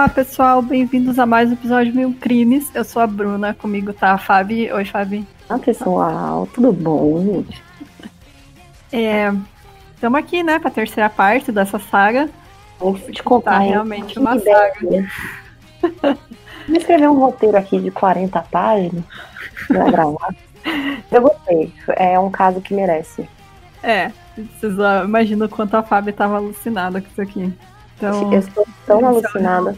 Olá, pessoal, bem-vindos a mais um episódio de Mil Crimes. Eu sou a Bruna, comigo tá a Fabi. Oi, Fabi. Olá, pessoal, tudo bom? Estamos aqui, né, pra terceira parte dessa saga. Vou te contar, Tá realmente uma saga. Vou escrever um roteiro aqui de 40 páginas pra gravar. Eu gostei, é um caso que merece. Vocês imaginam o quanto a Fabi tava alucinada com isso aqui. Então, eu estou tão alucinada.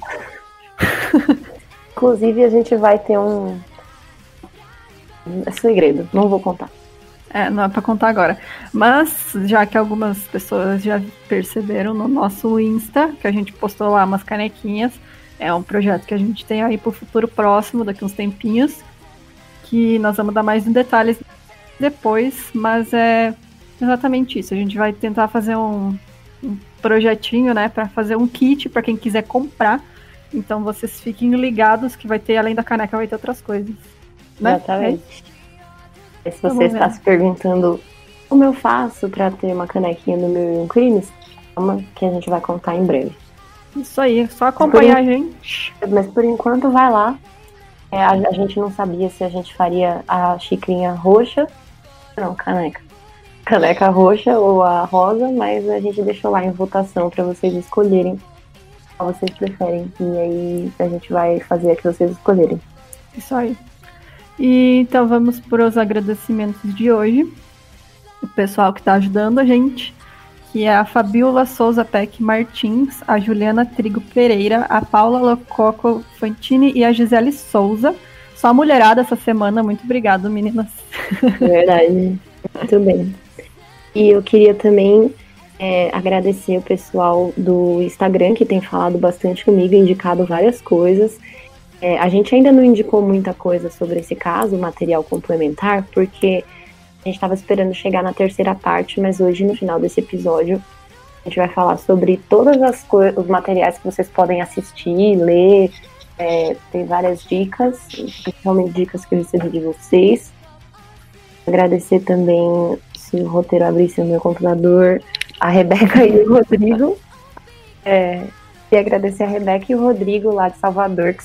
Inclusive, a gente vai ter um segredo, não vou contar. Não é pra contar agora. Mas, já que algumas pessoas já perceberam no nosso Insta, que a gente postou lá umas canequinhas, é um projeto que a gente tem aí pro futuro próximo, daqui uns tempinhos, que nós vamos dar mais detalhes depois, mas é exatamente isso. A gente vai tentar fazer um projetinho, né, para fazer um kit para quem quiser comprar. Então vocês fiquem ligados que vai ter, além da caneca, vai ter outras coisas. Né? Exatamente. Se você está se perguntando como eu faço para ter uma canequinha do Mil Crimes, calma que a gente vai contar em breve. Isso aí, só acompanhar a gente. Mas por enquanto vai lá. A gente não sabia se a gente faria a xicrinha roxa. Não, caneca roxa ou a rosa, mas a gente deixou lá em votação para vocês escolherem qual vocês preferem. E aí a gente vai fazer a que vocês escolherem. Isso aí. E então vamos para os agradecimentos de hoje. O pessoal que está ajudando a gente, que é a Fabiola Souza Peck Martins, a Juliana Trigo Pereira, a Paula Lococo Fantini e a Gisele Souza. Só mulherada essa semana. Muito obrigada, meninas. Verdade. Muito bem. E eu queria também agradecer o pessoal do Instagram, que tem falado bastante comigo, indicado várias coisas. A gente ainda não indicou muita coisa sobre esse caso, material complementar, porque a gente estava esperando chegar na terceira parte, mas hoje, no final desse episódio, a gente vai falar sobre todos os materiais que vocês podem assistir, ler. Tem várias dicas, principalmente dicas que eu recebi de vocês. Agradecer também, se o roteiro abrisse no meu computador, a Rebeca e o Rodrigo. E agradecer a Rebeca e o Rodrigo lá de Salvador, que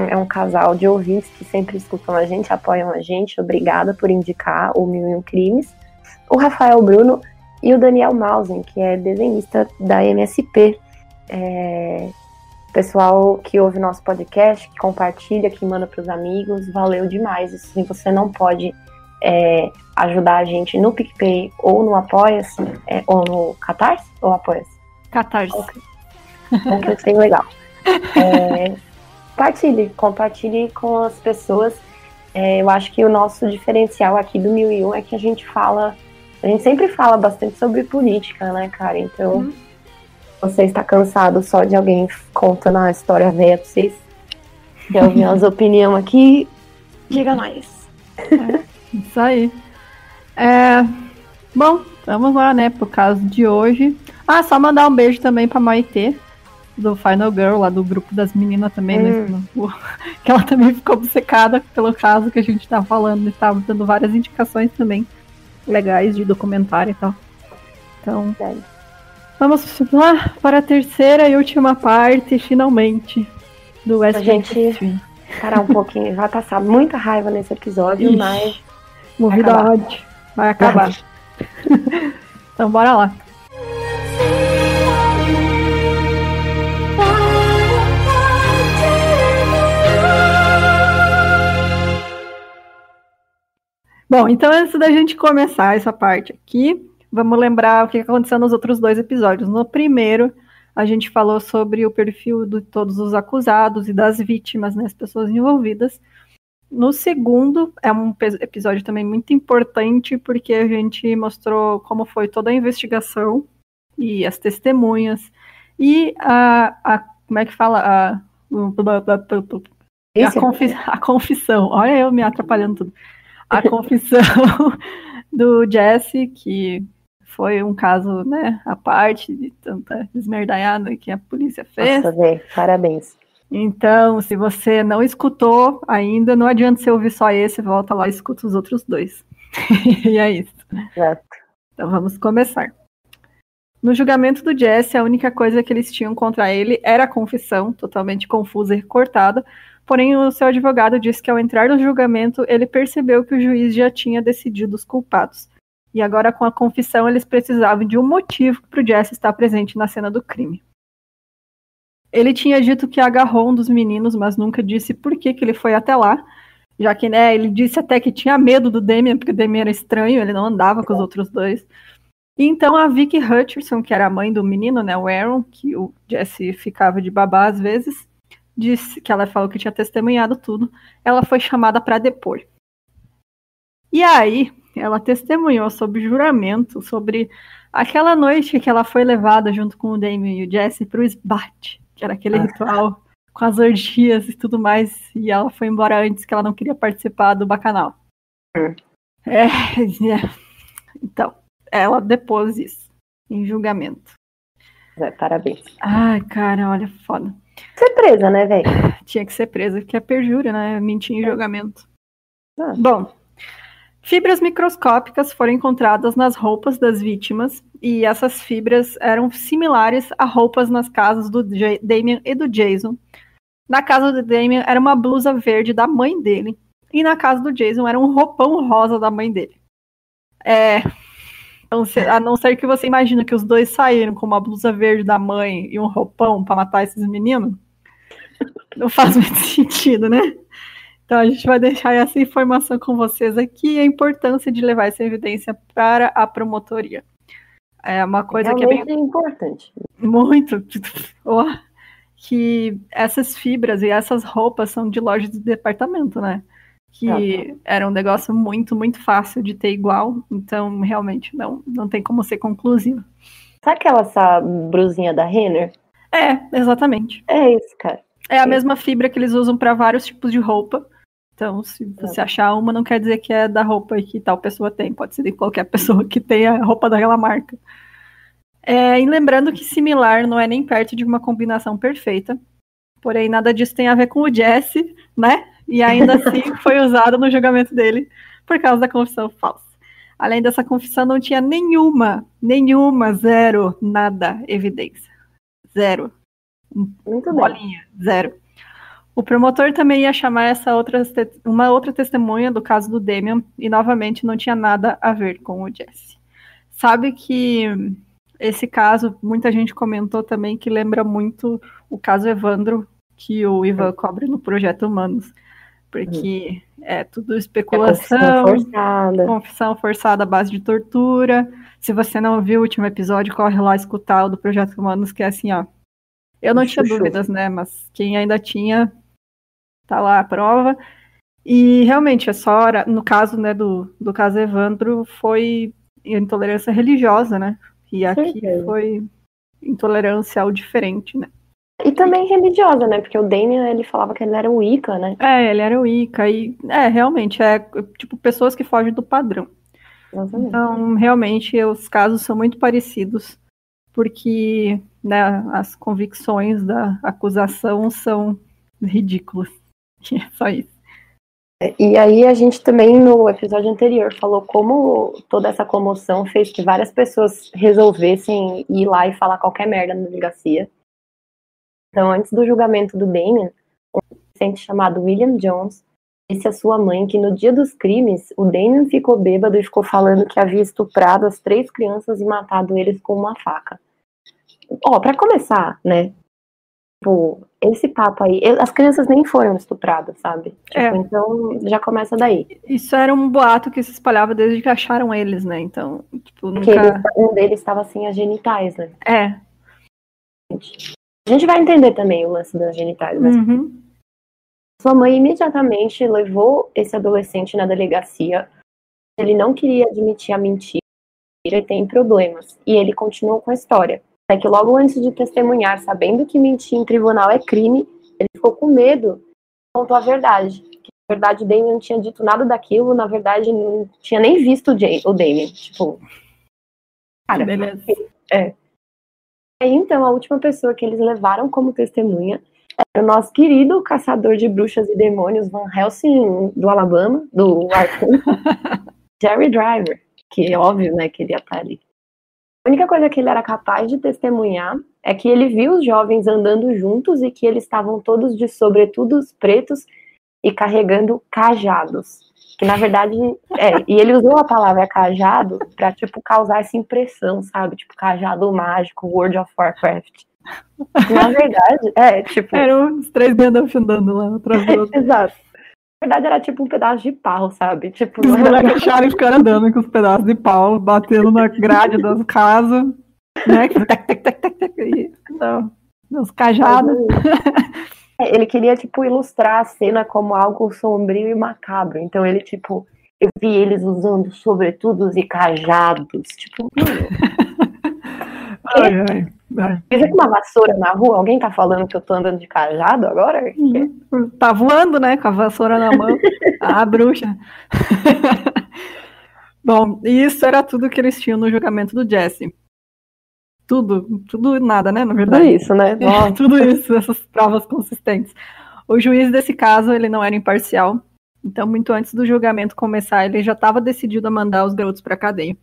é um casal de ouvintes que sempre escutam a gente, apoiam a gente. Obrigada por indicar o Mil Crimes. O Rafael Bruno e o Daniel Mausen, que é desenhista da MSP. Pessoal que ouve nosso podcast, que compartilha, que manda para os amigos, valeu demais. Se você não pode ajudar a gente no PicPay ou no Apoia-se, ou no Catarse, ou Apoia-se? Catarse. Okay. Que eu sei legal. Compartilhe com as pessoas. Eu acho que o nosso diferencial aqui do 1001 é que a gente sempre fala bastante sobre política, né, cara? Então, você está cansado só de alguém contando a história velha pra vocês, quer ouvir as opiniões aqui, diga nós. Isso aí. Bom, vamos lá, né, pro caso de hoje. Só mandar um beijo também pra Maitê, do Final Girl, lá do grupo das meninas também, né? Que ela também ficou obcecada pelo caso que a gente tava falando, estava dando várias indicações também legais de documentário e tal. Então, vamos lá para a terceira e última parte, finalmente, do West Gente, parar um pouquinho, vai passar muita raiva nesse episódio, mas movido a ódio, vai acabar. Então, bora lá. Bom, então antes da gente começar essa parte aqui, vamos lembrar o que aconteceu nos outros dois episódios. No primeiro, a gente falou sobre o perfil de todos os acusados e das vítimas, né, as pessoas envolvidas. No segundo, é um episódio também muito importante, porque a gente mostrou como foi toda a investigação e as testemunhas e como é que fala? A confissão. Olha eu me atrapalhando tudo. A confissão do Jesse, que foi um caso, né, à parte de tanta esmerdaiada que a polícia fez. Nossa, véio, parabéns. Então, se você não escutou ainda, não adianta você ouvir só esse, volta lá e escuta os outros dois. E é isso. Exato. Então vamos começar. No julgamento do Jesse, a única coisa que eles tinham contra ele era a confissão, totalmente confusa e cortada, porém o seu advogado disse que ao entrar no julgamento, ele percebeu que o juiz já tinha decidido os culpados. E agora com a confissão, eles precisavam de um motivo para o Jesse estar presente na cena do crime. Ele tinha dito que agarrou um dos meninos, mas nunca disse por que ele foi até lá, já que, né, ele disse até que tinha medo do Damien, porque o Damien era estranho, ele não andava com os outros dois. E então a Vicky Hutcherson, que era a mãe do menino, né, o Aaron, que o Jesse ficava de babá às vezes, disse que ela falou que tinha testemunhado tudo, ela foi chamada para depor. E aí, ela testemunhou sob juramento, sobre aquela noite que ela foi levada junto com o Damien e o Jesse para o esbate, que era aquele ritual com as orgias e tudo mais, e ela foi embora antes, que ela não queria participar do bacanal. Então, ela depôs isso em julgamento. Parabéns. Ai, cara, olha, foda. Ser presa, né, velho? Tinha que ser presa, porque é perjúrio, né? Mentir em julgamento. Bom, fibras microscópicas foram encontradas nas roupas das vítimas, e essas fibras eram similares a roupas nas casas do Damien e do Jason. Na casa do Damien era uma blusa verde da mãe dele, e na casa do Jason era um roupão rosa da mãe dele. A não ser que você imagine que os dois saíram com uma blusa verde da mãe e um roupão para matar esses meninos, não faz muito sentido, né? Então a gente vai deixar essa informação com vocês aqui, a importância de levar essa evidência para a promotoria. É uma coisa realmente que é bem importante. Muito. Que essas fibras e essas roupas são de lojas de departamento, né? Que era um negócio muito, muito fácil de ter igual, então realmente não tem como ser conclusivo. Sabe essa brusinha da Renner? Exatamente. É isso, cara. É a mesma fibra que eles usam para vários tipos de roupa. Então, se você achar uma, não quer dizer que é da roupa que tal pessoa tem. Pode ser de qualquer pessoa que tenha a roupa daquela marca. E lembrando que similar não é nem perto de uma combinação perfeita. Porém, nada disso tem a ver com o Jesse, né? E ainda assim foi usado no julgamento dele por causa da confissão falsa. Além dessa confissão, não tinha nenhuma, zero, nada, evidência. Zero. Muito bolinha, zero. O promotor também ia chamar uma outra testemunha do caso do Damien e novamente não tinha nada a ver com o Jesse. Sabe que esse caso, muita gente comentou também que lembra muito o caso Evandro, que o Ivan cobre no Projeto Humanos, porque é tudo especulação, confissão forçada à base de tortura. Se você não viu o último episódio, corre lá escutar o do Projeto Humanos, que é assim, ó. Eu não tinha dúvidas, né, mas quem ainda tinha, tá lá a prova. E realmente, no caso, né, do caso Evandro, foi intolerância religiosa, né? E aqui foi intolerância ao diferente, né? E também religiosa, né? Porque o Damien, ele falava que ele era o Wicca, né? Ele era o Wicca. E, realmente, tipo pessoas que fogem do padrão. Exatamente. Então, realmente, os casos são muito parecidos, porque, né, as convicções da acusação são ridículas. É só isso. E aí a gente também, no episódio anterior, falou como toda essa comoção fez que várias pessoas resolvessem ir lá e falar qualquer merda na delegacia. Então, antes do julgamento do Damien, um adolescente chamado William Jones disse à sua mãe que no dia dos crimes, o Damien ficou bêbado e ficou falando que havia estuprado as 3 crianças e matado eles com uma faca. Pra começar, né? Tipo, esse papo aí, as crianças nem foram estupradas, sabe? Então, já começa daí. Isso era um boato que se espalhava desde que acharam eles, né? Então, tipo, porque um deles estava sem as genitais, né? A gente vai entender também o lance das genitais, né? Sua mãe imediatamente levou esse adolescente na delegacia. Ele não queria admitir a mentira e tem problemas. E ele continuou com a história. É que logo antes de testemunhar, sabendo que mentir em tribunal é crime, ele ficou com medo e contou a verdade. Que, na verdade, o Damien não tinha dito nada daquilo, na verdade, não tinha nem visto o Damien. Tipo, cara, beleza. Aí, então, a última pessoa que eles levaram como testemunha era o nosso querido caçador de bruxas e demônios Van Helsing do Alabama, do Arkansas, Jerry Driver, que é óbvio, né, que ele ia estar ali. A única coisa que ele era capaz de testemunhar é que ele viu os jovens andando juntos e que eles estavam todos de sobretudos pretos e carregando cajados. Que na verdade, e ele usou a palavra cajado pra, tipo, causar essa impressão, sabe? Tipo, cajado mágico, World of Warcraft. Na verdade, tipo... Eram os 3 Gandalf andando lá atrás do outro. Exato. Na verdade, era tipo um pedaço de pau, sabe? Tipo, Os moleques acharam e ficaram andando com os pedaços de pau, batendo na grade das casas, né? Não, os cajados. Ele queria, tipo, ilustrar a cena como algo sombrio e macabro. Então ele, tipo, eu vi eles usando sobretudos e cajados. Tipo, Fiz com uma vassoura na rua, alguém tá falando que eu tô andando de cajado agora? Tá voando, né? Com a vassoura na mão. Ah, bruxa. Bom, isso era tudo que eles tinham no julgamento do Jesse. Tudo nada, né? Na verdade. Tudo isso, né? Tudo isso, essas provas consistentes. O juiz desse caso, ele não era imparcial. Então, muito antes do julgamento começar, ele já estava decidido a mandar os garotos para a cadeia.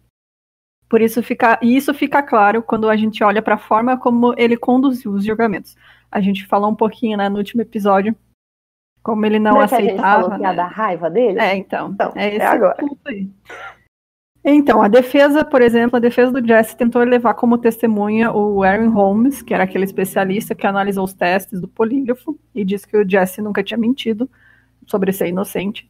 Por isso isso fica claro quando a gente olha para a forma como ele conduziu os julgamentos. A gente falou um pouquinho, né, no último episódio, como ele não aceitava. Que a gente falou que ia dar raiva dele? Então é esse agora. Ponto aí. Então, a defesa, por exemplo, a defesa do Jesse tentou levar como testemunha o Aaron Holmes, que era aquele especialista que analisou os testes do polígrafo e disse que o Jesse nunca tinha mentido sobre ser inocente.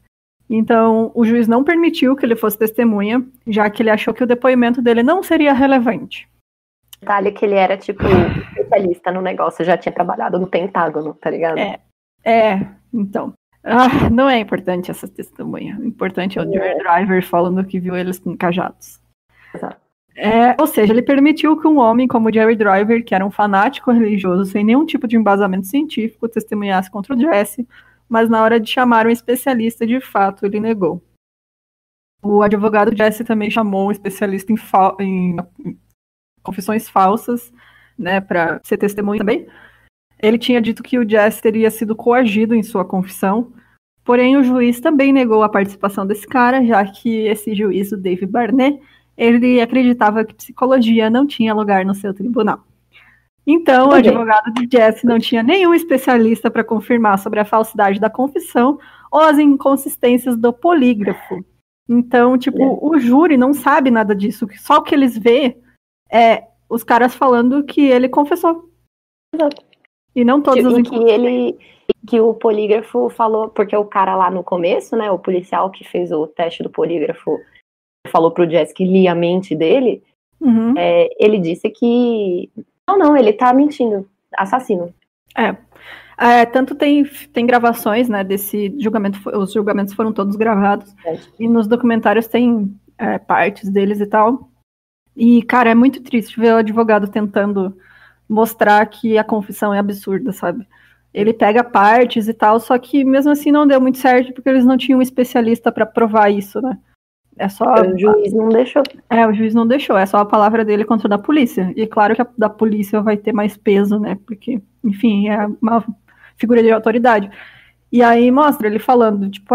Então, o juiz não permitiu que ele fosse testemunha, já que ele achou que o depoimento dele não seria relevante. Detalhe que ele era, tipo, especialista no negócio, já tinha trabalhado no Pentágono, tá ligado? Então. Não é importante essa testemunha. O importante é o Jerry Driver falando que viu eles com cajados. Exato. Ou seja, ele permitiu que um homem como o Jerry Driver, que era um fanático religioso sem nenhum tipo de embasamento científico, testemunhasse contra o Jesse, mas na hora de chamar um especialista, de fato, ele negou. O advogado Jesse também chamou um especialista em confissões falsas, né, para ser testemunha também. Ele tinha dito que o Jesse teria sido coagido em sua confissão, porém o juiz também negou a participação desse cara, já que esse juiz, o David Barnett, ele acreditava que psicologia não tinha lugar no seu tribunal. Então, o advogado de Jesse não tinha nenhum especialista para confirmar sobre a falsidade da confissão ou as inconsistências do polígrafo. Então, tipo, o júri não sabe nada disso, só o que eles vê é os caras falando que ele confessou. Exato. E não todos os que o polígrafo falou, porque o cara lá no começo, né, o policial que fez o teste do polígrafo falou pro Jesse que lia a mente dele, ele disse que não, ele tá mentindo, assassino. Tanto tem gravações, né, desse julgamento, os julgamentos foram todos gravados, e nos documentários tem partes deles e tal, e, cara, é muito triste ver o advogado tentando mostrar que a confissão é absurda, sabe? Ele pega partes e tal, só que mesmo assim não deu muito certo, porque eles não tinham um especialista para provar isso, né? O juiz não deixou. O juiz não deixou, é só a palavra dele contra a da polícia. E claro que a da polícia vai ter mais peso, né? Porque, enfim, é uma figura de autoridade. E aí mostra ele falando, tipo,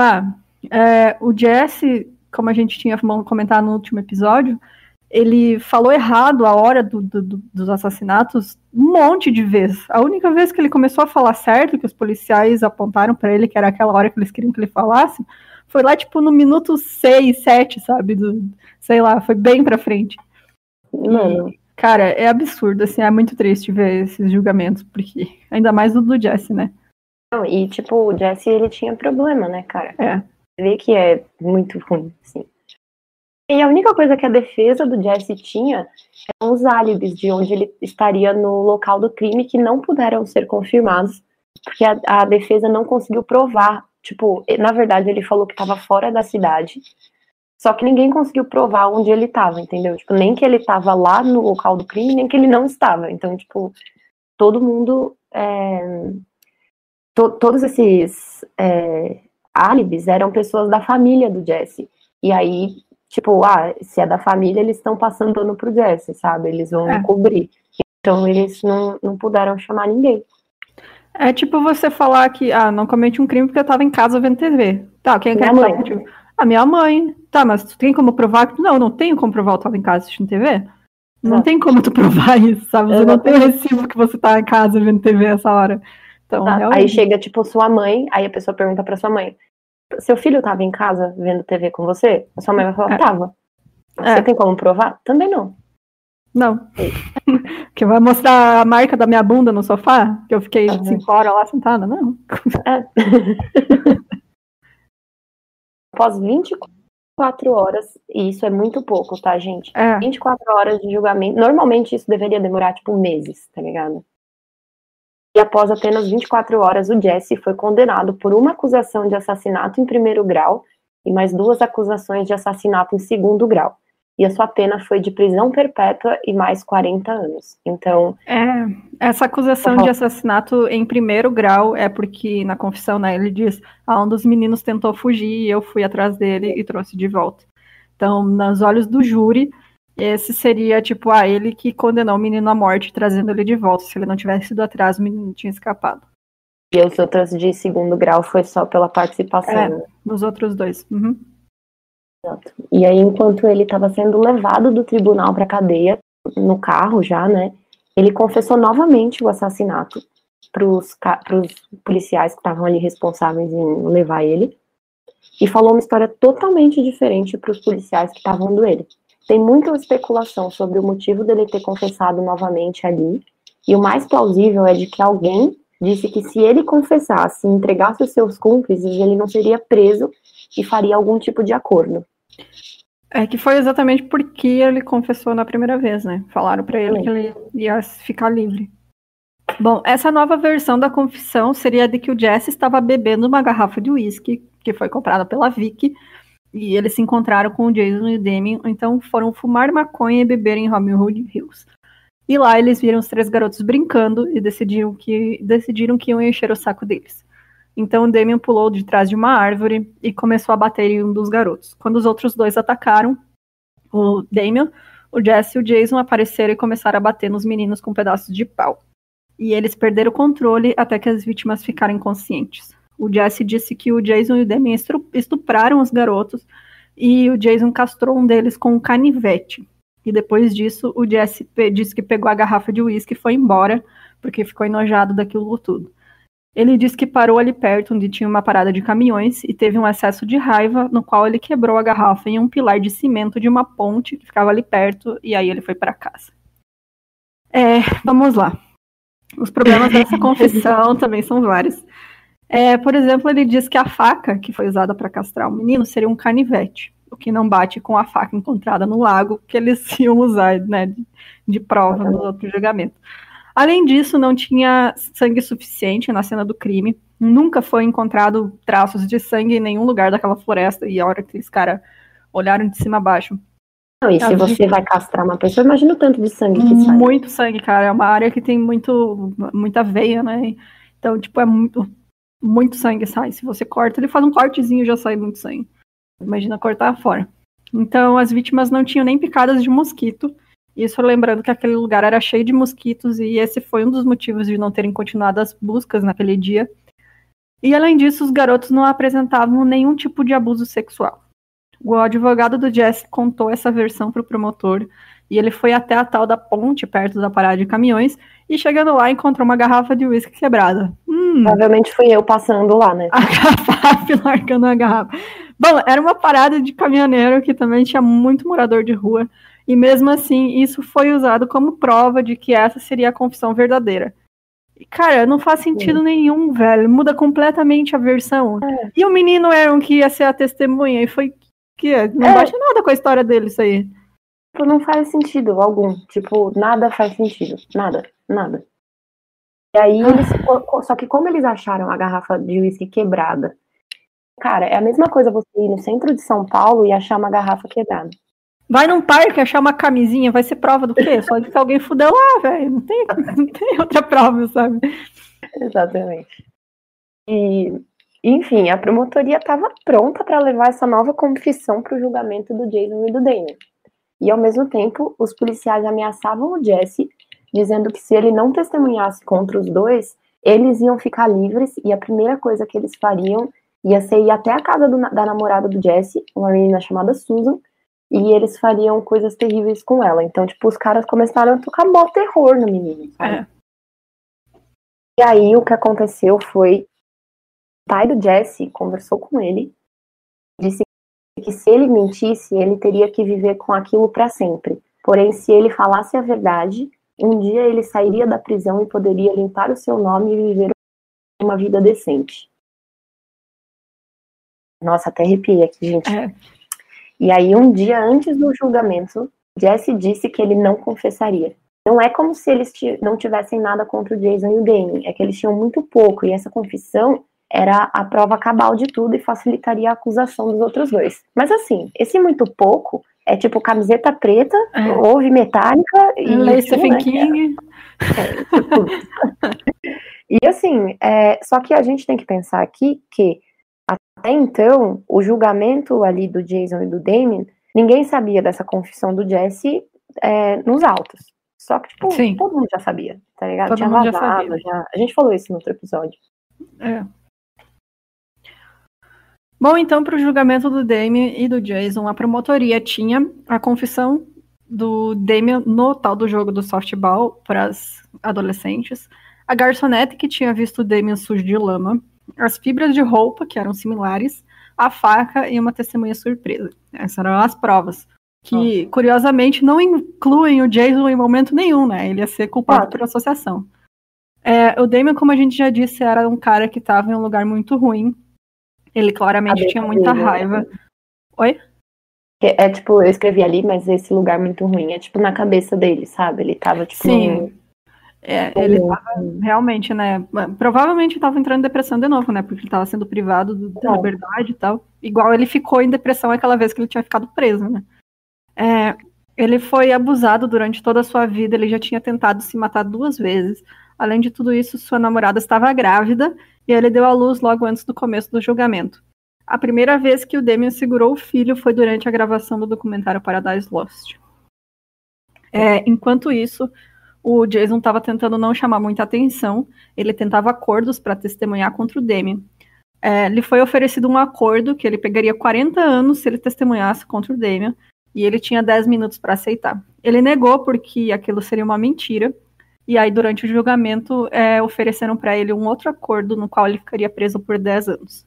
o Jesse, como a gente tinha comentado no último episódio, ele falou errado a hora dos assassinatos um monte de vezes. A única vez que ele começou a falar certo, que os policiais apontaram para ele, que era aquela hora que eles queriam que ele falasse, foi lá, tipo, no minuto 6, 7, sabe? Sei lá, foi bem pra frente. E, cara, é absurdo, assim, é muito triste ver esses julgamentos, porque ainda mais o do Jesse, né? Não, e, tipo, o Jesse, ele tinha problema, né, cara? Você vê que é muito ruim, assim. E a única coisa que a defesa do Jesse tinha eram os álibis de onde ele estaria no local do crime que não puderam ser confirmados, porque a defesa não conseguiu provar. Tipo, na verdade, ele falou que estava fora da cidade, só que ninguém conseguiu provar onde ele estava, entendeu? Tipo, nem que ele estava lá no local do crime, nem que ele não estava. Então, tipo, todo mundo... todos esses álibis eram pessoas da família do Jesse. E aí, tipo, se é da família, eles estão passando pano pro Jesse, sabe? Eles vão cobrir. Então, eles não puderam chamar ninguém. É tipo você falar que, não cometi um crime porque eu tava em casa vendo TV. Tá, quem é que é? A minha mãe. Tá, mas tu tem como provar? Não tenho como provar, eu tava em casa assistindo TV. Não tem como tu provar isso, sabe? Você não tem o recibo que você tá em casa vendo TV essa hora. Então, aí chega, tipo, sua mãe, aí a pessoa pergunta pra sua mãe, seu filho tava em casa vendo TV com você? A sua mãe vai falar, tava. Você tem como provar? Também não. Não. Que vai mostrar a marca da minha bunda no sofá? Que eu fiquei 5 horas lá sentada? Não. Após 24 horas, e isso é muito pouco, tá, gente? 24 horas de julgamento. Normalmente isso deveria demorar, tipo, meses, tá ligado? E após apenas 24 horas, o Jesse foi condenado por uma acusação de assassinato em primeiro grau e mais 2 acusações de assassinato em segundo grau. E a sua pena foi de prisão perpétua e mais 40 anos. Então... essa acusação de assassinato em primeiro grau é porque, na confissão, né, ele diz, um dos meninos tentou fugir e eu fui atrás dele e trouxe de volta. Então, nos olhos do júri, esse seria, tipo, ele que condenou o menino à morte, trazendo ele de volta. Se ele não tivesse ido atrás, o menino tinha escapado. E os outros de segundo grau foi só pela participação. Nos outros 2. Uhum. Exato. E aí, enquanto ele estava sendo levado do tribunal para a cadeia, no carro já, né, ele confessou novamente o assassinato para os policiais que estavam ali responsáveis em levar ele, e falou uma história totalmente diferente para os policiais que estavam vendo ele. Tem muita especulação sobre o motivo dele ter confessado novamente ali, e o mais plausível é de que alguém disse que se ele confessasse e entregasse os seus cúmplices, ele não seria preso e faria algum tipo de acordo. É que foi exatamente porque ele confessou na primeira vez, né? Falaram pra ele que ele ia ficar livre. Bom, essa nova versão da confissão seria de que o Jesse estava bebendo uma garrafa de uísque, que foi comprada pela Vicky, e eles se encontraram com o Jason e o Damien, então foram fumar maconha e beber em Hollywood Hills. E lá eles viram os 3 garotos brincando e decidiram que iam encher o saco deles. Então o Damien pulou de trás de uma árvore e começou a bater em um dos garotos. Quando os outros 2 atacaram o Damien, o Jesse e o Jason apareceram e começaram a bater nos meninos com pedaços de pau. E eles perderam o controle até que as vítimas ficaram inconscientes. O Jesse disse que o Jason e o Damien estupraram os garotos e o Jason castrou um deles com um canivete. E depois disso, o Jesse disse que pegou a garrafa de uísque e foi embora, porque ficou enojado daquilo tudo. Ele disse que parou ali perto, onde tinha uma parada de caminhões, e teve um excesso de raiva, no qual ele quebrou a garrafa em um pilar de cimento de uma ponte que ficava ali perto, e aí ele foi para casa. Vamos lá. Os problemas dessa confissão também são vários. Por exemplo, ele diz que a faca que foi usada para castrar o menino seria um canivete, o que não bate com a faca encontrada no lago que eles iam usar, né, de prova no outro julgamento. Além disso, não tinha sangue suficiente na cena do crime. Nunca foi encontrado traços de sangue em nenhum lugar daquela floresta. E a hora que aqueles caras olharam de cima a baixo. Não, e se você vai castrar uma pessoa, imagina o tanto de sangue que sai. Muito sangue, cara. É uma área que tem muita veia, né? Então, tipo, é muito sangue sai. Se você corta, ele faz um cortezinho e já sai muito sangue. Imagina cortar fora. Então, as vítimas não tinham nem picadas de mosquito. Isso lembrando que aquele lugar era cheio de mosquitos e esse foi um dos motivos de não terem continuado as buscas naquele dia. E além disso, os garotos não apresentavam nenhum tipo de abuso sexual. O advogado do Jesse contou essa versão para o promotor e ele foi até a tal da ponte perto da parada de caminhões e chegando lá encontrou uma garrafa de uísque quebrada. Provavelmente fui eu passando lá, né? A garrafa largando a garrafa. Bom, era uma parada de caminhoneiro que também tinha muito morador de rua. E mesmo assim, isso foi usado como prova de que essa seria a confissão verdadeira. E, cara, não faz sentido nenhum, velho. Muda completamente a versão. E o menino Aaron que ia ser a testemunha e foi que não bate nada com a história dele, isso aí. Não faz sentido algum. Tipo, nada faz sentido. Nada. E aí, só que como eles acharam a garrafa de uísque quebrada, cara, é a mesma coisa você ir no centro de São Paulo e achar uma garrafa quebrada. Vai num parque achar uma camisinha, vai ser prova do quê? Só de que alguém fudeu lá, velho. Não tem outra prova, sabe? Exatamente. E, enfim, a promotoria estava pronta para levar essa nova confissão para o julgamento do Jason e do Damien. E, ao mesmo tempo, os policiais ameaçavam o Jesse, dizendo que se ele não testemunhasse contra os 2, eles iam ficar livres e a primeira coisa que eles fariam ia ser ir até a casa da namorada do Jesse, uma menina chamada Susan, e eles fariam coisas terríveis com ela. Então, tipo, os caras começaram a tocar mó terror no menino, sabe? E aí o que aconteceu foi, o pai do Jesse conversou com ele, disse que se ele mentisse, ele teria que viver com aquilo para sempre. Porém, se ele falasse a verdade, um dia ele sairia da prisão e poderia limpar o seu nome e viver uma vida decente. Nossa, até arrepiei aqui, gente. E aí, um dia antes do julgamento, Jesse disse que ele não confessaria. Não é como se eles não tivessem nada contra o Jason e o Damien, é que eles tinham muito pouco, e essa confissão era a prova cabal de tudo e facilitaria a acusação dos outros dois. Mas assim, esse muito pouco é tipo camiseta preta, ouve Metallica e Lei Stephen King. E assim, só que a gente tem que pensar aqui que até então, o julgamento ali do Jason e do Damien, ninguém sabia dessa confissão do Jesse nos autos. Só que, tipo, todo mundo já sabia, tá ligado? Todo Tinha mundo vazado, a gente falou isso no outro episódio. Bom, então, para o julgamento do Damien e do Jason, a promotoria tinha a confissão do Damien no tal do jogo do softball para as adolescentes, a garçonete que tinha visto o Damien sujo de lama, as fibras de roupa, que eram similares, a faca e uma testemunha surpresa. Essas eram as provas, que, curiosamente, não incluem o Jason em momento nenhum, né? Ele ia ser culpado por associação. O Damien, como a gente já disse, era um cara que estava em um lugar muito ruim. Ele claramente tinha muita raiva. Oi? Tipo, eu escrevi ali, mas esse lugar muito ruim é tipo na cabeça dele, sabe? Ele tava tipo... Sim. Ele tava realmente, né? Provavelmente tava entrando em depressão de novo, né? Porque ele tava sendo privado da liberdade e tal. Igual ele ficou em depressão aquela vez que ele tinha ficado preso, né? Ele foi abusado durante toda a sua vida, ele já tinha tentado se matar 2 vezes. Além de tudo isso, sua namorada estava grávida e ele deu à luz logo antes do começo do julgamento. A primeira vez que o Damien segurou o filho foi durante a gravação do documentário Paradise Lost. Enquanto isso, o Jason estava tentando não chamar muita atenção, ele tentava acordos para testemunhar contra o Damien. Lhe foi oferecido um acordo que ele pegaria 40 anos se ele testemunhasse contra o Damien, e ele tinha 10 minutos para aceitar. Ele negou porque aquilo seria uma mentira, e aí durante o julgamento ofereceram para ele um outro acordo no qual ele ficaria preso por 10 anos.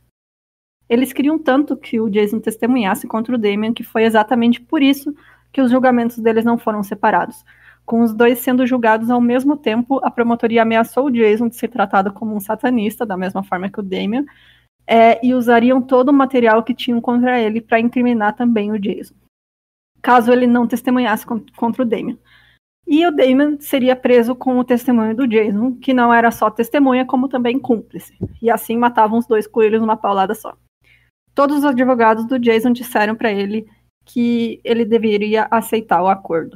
Eles queriam tanto que o Jason testemunhasse contra o Damien que foi exatamente por isso que os julgamentos deles não foram separados. Com os dois sendo julgados ao mesmo tempo, a promotoria ameaçou o Jason de ser tratado como um satanista, da mesma forma que o Damien, e usariam todo o material que tinham contra ele para incriminar também o Jason, caso ele não testemunhasse contra o Damien. E o Damien seria preso com o testemunho do Jason, que não era só testemunha, como também cúmplice. E assim matavam os 2 coelhos numa paulada só. Todos os advogados do Jason disseram para ele que ele deveria aceitar o acordo.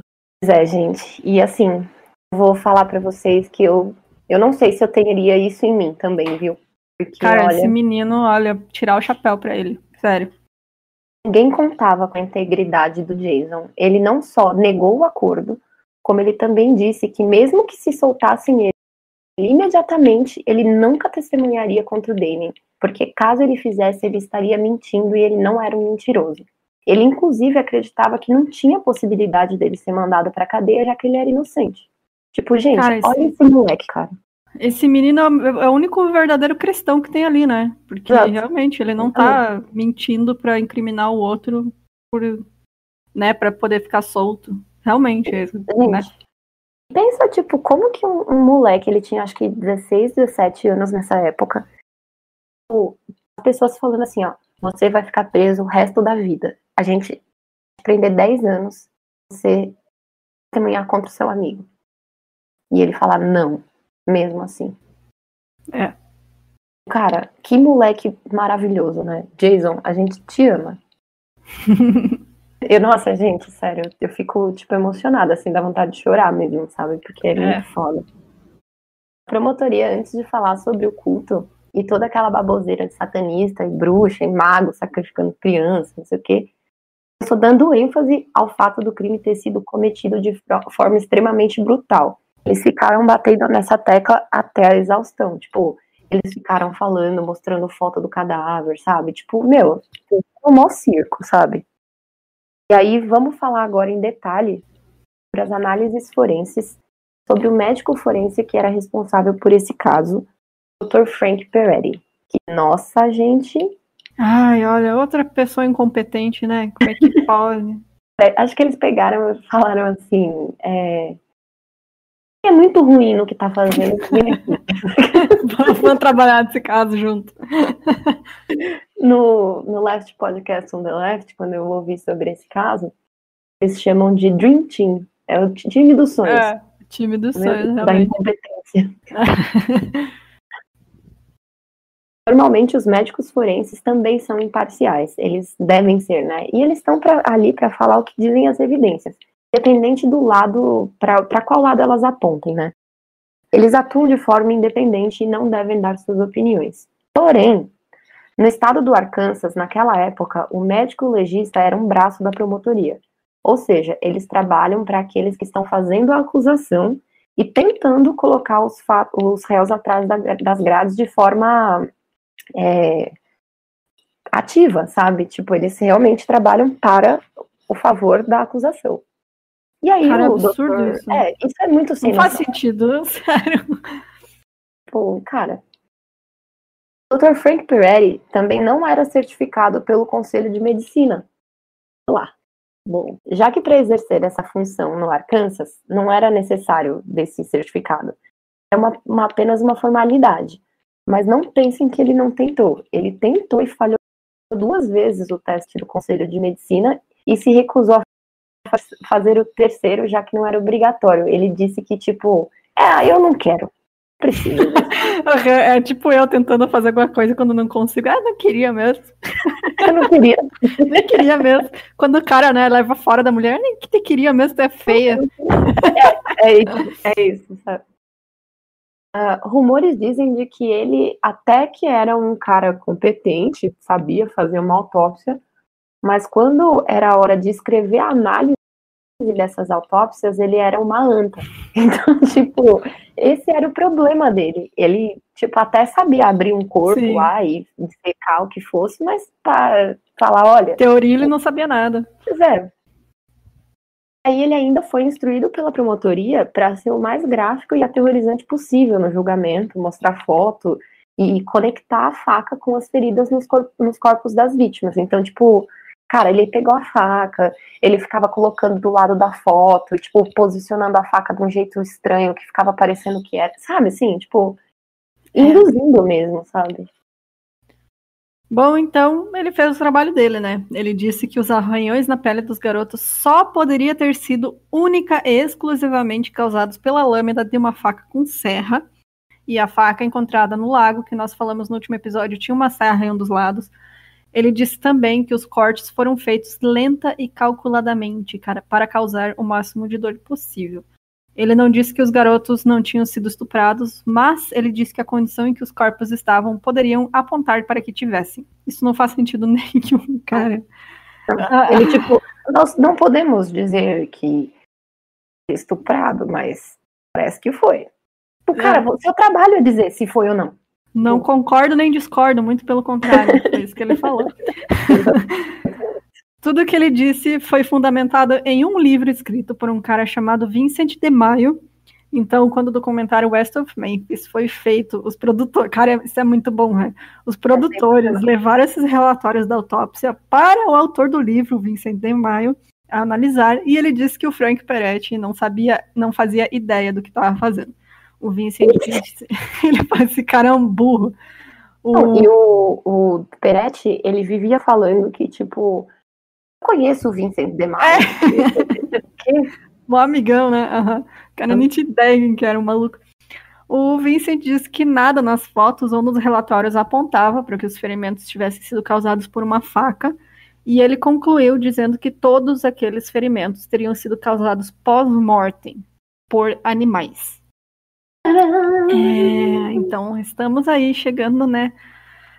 Gente. E assim, vou falar para vocês que eu não sei se eu teria isso em mim também, viu? Porque, cara, esse menino, olha, tirar o chapéu para ele, sério. Ninguém contava com a integridade do Jason. Ele não só negou o acordo, como ele também disse que mesmo que se soltassem ele, imediatamente ele nunca testemunharia contra o Damien, porque caso ele fizesse, ele estaria mentindo e ele não era um mentiroso. Ele, inclusive, acreditava que não tinha possibilidade dele ser mandado pra cadeia, já que ele era inocente. Tipo, gente, cara, olha esse moleque, cara. Esse menino é o único verdadeiro cristão que tem ali, né? Porque realmente ele não tá mentindo pra incriminar o outro pra poder ficar solto. Realmente, né? Pensa, tipo, como que um moleque, ele tinha acho que 16, 17 anos nessa época, as pessoas falando assim, ó, você vai ficar preso o resto da vida. A gente vai prender 10 anos, você testemunhar contra o seu amigo. E ele falar não, mesmo assim. Cara, que moleque maravilhoso, né? Jason, a gente te ama. Nossa, gente, sério, eu fico, tipo, emocionada, assim, dá vontade de chorar mesmo, sabe? Porque é muito foda. A promotoria, antes de falar sobre o culto e toda aquela baboseira de satanista e bruxa e mago sacrificando criança, não sei o quê, eu estou dando ênfase ao fato do crime ter sido cometido de forma extremamente brutal. Eles ficaram batendo nessa tecla até a exaustão, tipo, eles ficaram falando, mostrando foto do cadáver, sabe? Tipo, meu, é um maior circo, sabe? E aí vamos falar agora em detalhe sobre as análises forenses, sobre o médico forense que era responsável por esse caso, Dr. Frank Peretti. Que, nossa, gente... Ai, olha, outra pessoa incompetente, né? Como é que pode? Acho que eles pegaram e falaram assim, é muito ruim no que tá fazendo. Vamos trabalhar nesse caso junto. No Left Podcast on the Left, quando eu ouvi sobre esse caso, eles chamam de Dream Team. É o time dos sonhos. É, time dos sonhos, da realmente. incompetência. Normalmente os médicos forenses também são imparciais, eles devem ser, né? E eles estão ali para falar o que dizem as evidências, independente do lado, para qual lado elas apontem, né? Eles atuam de forma independente e não devem dar suas opiniões. Porém, no estado do Arkansas, naquela época, o médico legista era um braço da promotoria. Ou seja, eles trabalham para aqueles que estão fazendo a acusação e tentando colocar os réus atrás das grades de forma ativa, sabe? Tipo, eles realmente trabalham para o favor da acusação. E aí, cara, o absurdo doutor... isso. Isso é muito sem Não faz noção. sentido, sério. Pô, cara... O Dr. Frank Peretti também não era certificado pelo Conselho de Medicina. Lá. Bom, já que para exercer essa função no Arkansas, não era necessário desse certificado. É apenas uma formalidade. Mas não pensem que ele não tentou. Ele tentou e falhou 2 vezes o teste do Conselho de Medicina e se recusou a fazer o terceiro, já que não era obrigatório. Ele disse que, tipo, eu não quero. Preciso. É tipo eu tentando fazer alguma coisa quando não consigo. Não queria mesmo. Eu não queria. Nem queria mesmo. Quando o cara, né, leva fora da mulher, nem que te queria mesmo, tu é feia. É isso, sabe? Rumores dizem de que ele até que era um cara competente, sabia fazer uma autópsia, mas quando era a hora de escrever a análise dessas autópsias, ele era uma anta. Então, tipo, esse era o problema dele. Ele, tipo, até sabia abrir um corpo Sim. lá e secar o que fosse, mas para falar, olha... Teoria, ele não sabia nada. Pois é. Aí ele ainda foi instruído pela promotoria para ser o mais gráfico e aterrorizante possível no julgamento, mostrar foto e conectar a faca com as feridas nos corpos das vítimas. Então, tipo, cara, ele pegou a faca, ele ficava colocando do lado da foto, tipo, posicionando a faca de um jeito estranho, que ficava parecendo que era, sabe, assim, tipo, induzindo mesmo, sabe? Bom, então ele fez o trabalho dele, né? Ele disse que os arranhões na pele dos garotos só poderia ter sido única e exclusivamente causados pela lâmina de uma faca com serra. E a faca encontrada no lago, que nós falamos no último episódio, tinha uma serra em um dos lados. Ele disse também que os cortes foram feitos lenta e calculadamente, para causar o máximo de dor possível. Ele não disse que os garotos não tinham sido estuprados, mas ele disse que a condição em que os corpos estavam poderiam apontar para que tivessem. Isso não faz sentido nenhum, cara. Ele, tipo, nós não podemos dizer que estuprado, mas parece que foi. O cara, o seu trabalho é dizer se foi ou não. Não concordo nem discordo, muito pelo contrário, foi isso que ele falou. Tudo que ele disse foi fundamentado em um livro escrito por um cara chamado Vincent de Maio. Então, quando o documentário West of Memphis foi feito, os produtores... Cara, isso é muito bom, né? Os produtores levaram esses relatórios da autópsia para o autor do livro, Vincent de Maio, a analisar, e ele disse que o Frank Peretti não fazia ideia do que estava fazendo. O Vincent disse, esse cara é um burro. E o Peretti, ele vivia falando que, tipo, eu conheço o Vincent de Maio. Um amigão, né? Uhum. Cara, nem tinha ideia quem que era um maluco. O Vincent disse que nada nas fotos ou nos relatórios apontava para que os ferimentos tivessem sido causados por uma faca, e ele concluiu dizendo que todos aqueles ferimentos teriam sido causados pós-mortem por animais. Então, estamos aí chegando, né,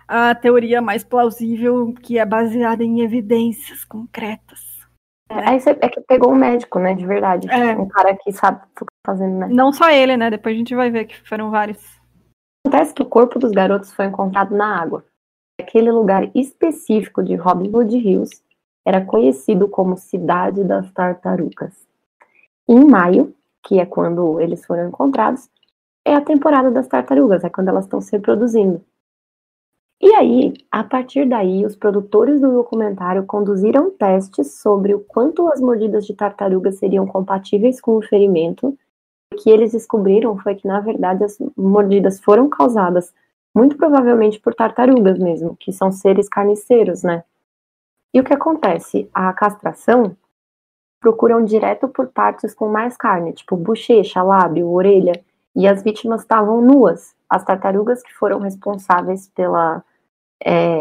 à teoria mais plausível, que é baseada em evidências concretas. Aí é que pegou um médico, né, de verdade. Um cara que sabe o que tá fazendo, né? Não só ele, né? Depois a gente vai ver que foram vários. Acontece que o corpo dos garotos foi encontrado na água. Aquele lugar específico de Robin Hood Hills, era conhecido como Cidade das Tartarugas. Em maio, que é quando eles foram encontrados, é a temporada das tartarugas, é quando elas estão se reproduzindo. E aí, a partir daí, os produtores do documentário conduziram testes sobre o quanto as mordidas de tartarugas seriam compatíveis com o ferimento. O que eles descobriram foi que, na verdade, as mordidas foram causadas muito provavelmente por tartarugas mesmo, que são seres carniceiros, né? E o que acontece? A castração procuram direto por partes com mais carne, tipo bochecha, lábio, orelha, e as vítimas estavam nuas. As tartarugas que foram responsáveis pela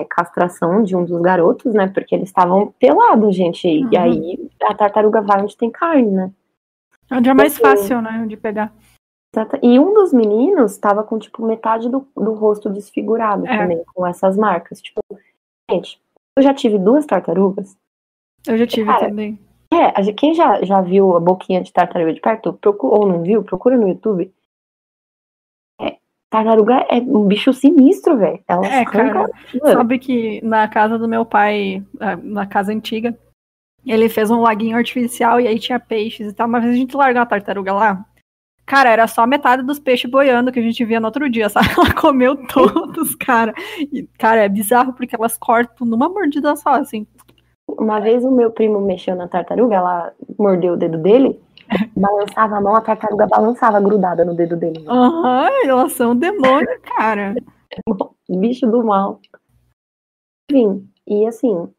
castração de um dos garotos, né? Porque eles estavam pelados, gente. E aí a tartaruga vai onde tem carne, né? Onde é mais fácil, né? De pegar. E um dos meninos estava com, tipo, metade do rosto desfigurado também, com essas marcas. Tipo, gente, eu já tive 2 tartarugas. Eu já tive também. Quem já viu a boquinha de tartaruga de perto, ou não viu, procura no YouTube. Tartaruga é um bicho sinistro, velho. Cara, sabe que na casa do meu pai, na casa antiga, ele fez um laguinho artificial e aí tinha peixes e tal, mas a gente largou a tartaruga lá. Cara, era só metade dos peixes boiando que a gente via no outro dia, sabe? Ela comeu todos, cara. E, cara, é bizarro porque elas cortam numa mordida só, assim. Uma vez o meu primo mexeu na tartaruga, ela mordeu o dedo dele, balançava a mão, a tartaruga balançava grudada no dedo dele. Elas são demônio, cara. Bicho do mal. Enfim, e assim,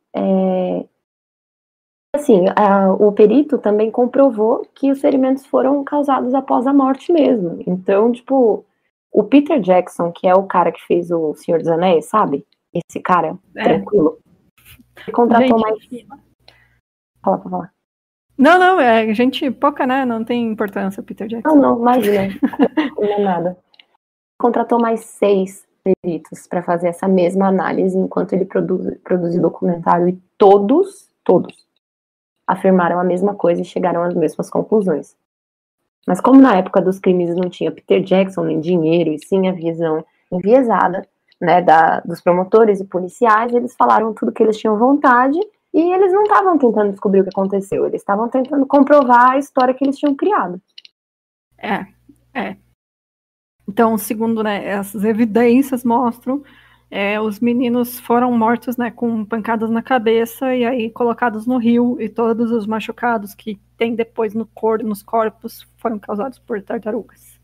o perito também comprovou que os ferimentos foram causados após a morte mesmo. Então, tipo, o Peter Jackson, que é o cara que fez o Senhor dos Anéis, sabe? Esse cara, tranquilo. Ele contratou mais... Fala pra falar. Não, é gente pouca, né? Não tem importância o Peter Jackson. Não, imagina. Não é nada. Contratou mais 6 peritos para fazer essa mesma análise enquanto ele produziu o documentário, e todos afirmaram a mesma coisa e chegaram às mesmas conclusões. Mas como na época dos crimes não tinha Peter Jackson nem dinheiro, e sim a visão enviesada, né, dos promotores e policiais, eles falaram tudo que eles tinham vontade e eles não estavam tentando descobrir o que aconteceu, eles estavam tentando comprovar a história que eles tinham criado. Então, segundo, né, essas evidências mostram, os meninos foram mortos, né, com pancadas na cabeça e aí colocados no rio, e todos os machucados que tem depois nos corpos foram causados por tartarugas.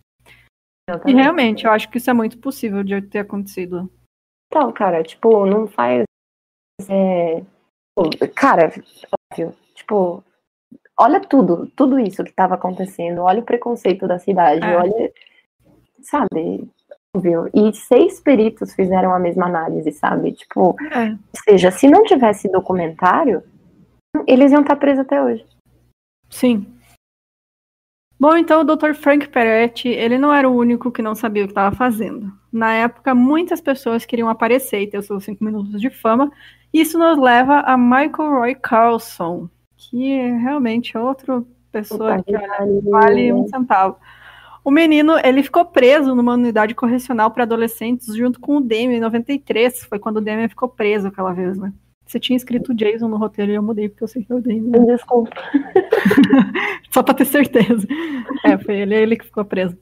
E realmente, eu acho que isso é muito possível de ter acontecido. Então, cara, tipo, não faz... Cara, óbvio, tipo, olha tudo isso que estava acontecendo, olha o preconceito da cidade, olha, sabe, óbvio. E 6 peritos fizeram a mesma análise, sabe, tipo, ou seja, se não tivesse documentário, eles iam estar presos até hoje. Sim. Bom, então o Dr. Frank Peretti, ele não era o único que não sabia o que estava fazendo. Na época, muitas pessoas queriam aparecer e ter os seus 5 minutos de fama. Isso nos leva a Michael Roy Carlson, que é realmente outra pessoa que vale um centavo. O menino, ele ficou preso numa unidade correcional para adolescentes junto com o Damien em 93. Foi quando o Damien ficou preso aquela vez, né? Você tinha escrito Jason no roteiro e eu mudei porque eu sei que é o Damien. Desculpa. Só pra ter certeza. Foi ele que ficou preso.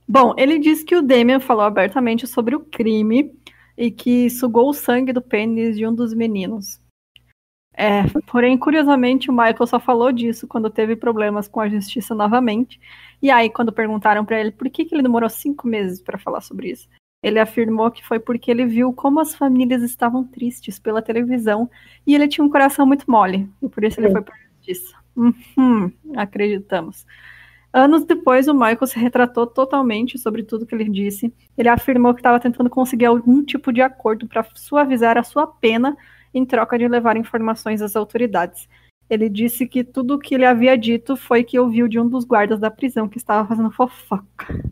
Bom, ele disse que o Damien falou abertamente sobre o crime e que sugou o sangue do pênis de um dos meninos. Porém, curiosamente, o Michael só falou disso quando teve problemas com a justiça novamente. E aí, quando perguntaram pra ele por que ele demorou 5 meses pra falar sobre isso, ele afirmou que foi porque ele viu como as famílias estavam tristes pela televisão e ele tinha um coração muito mole. E por isso ele foi por justiça. Acreditamos. Anos depois, o Michael se retratou totalmente sobre tudo que ele disse. Ele afirmou que estava tentando conseguir algum tipo de acordo para suavizar a sua pena em troca de levar informações às autoridades. Ele disse que tudo o que ele havia dito foi que ouviu de um dos guardas da prisão que estava fazendo fofoca.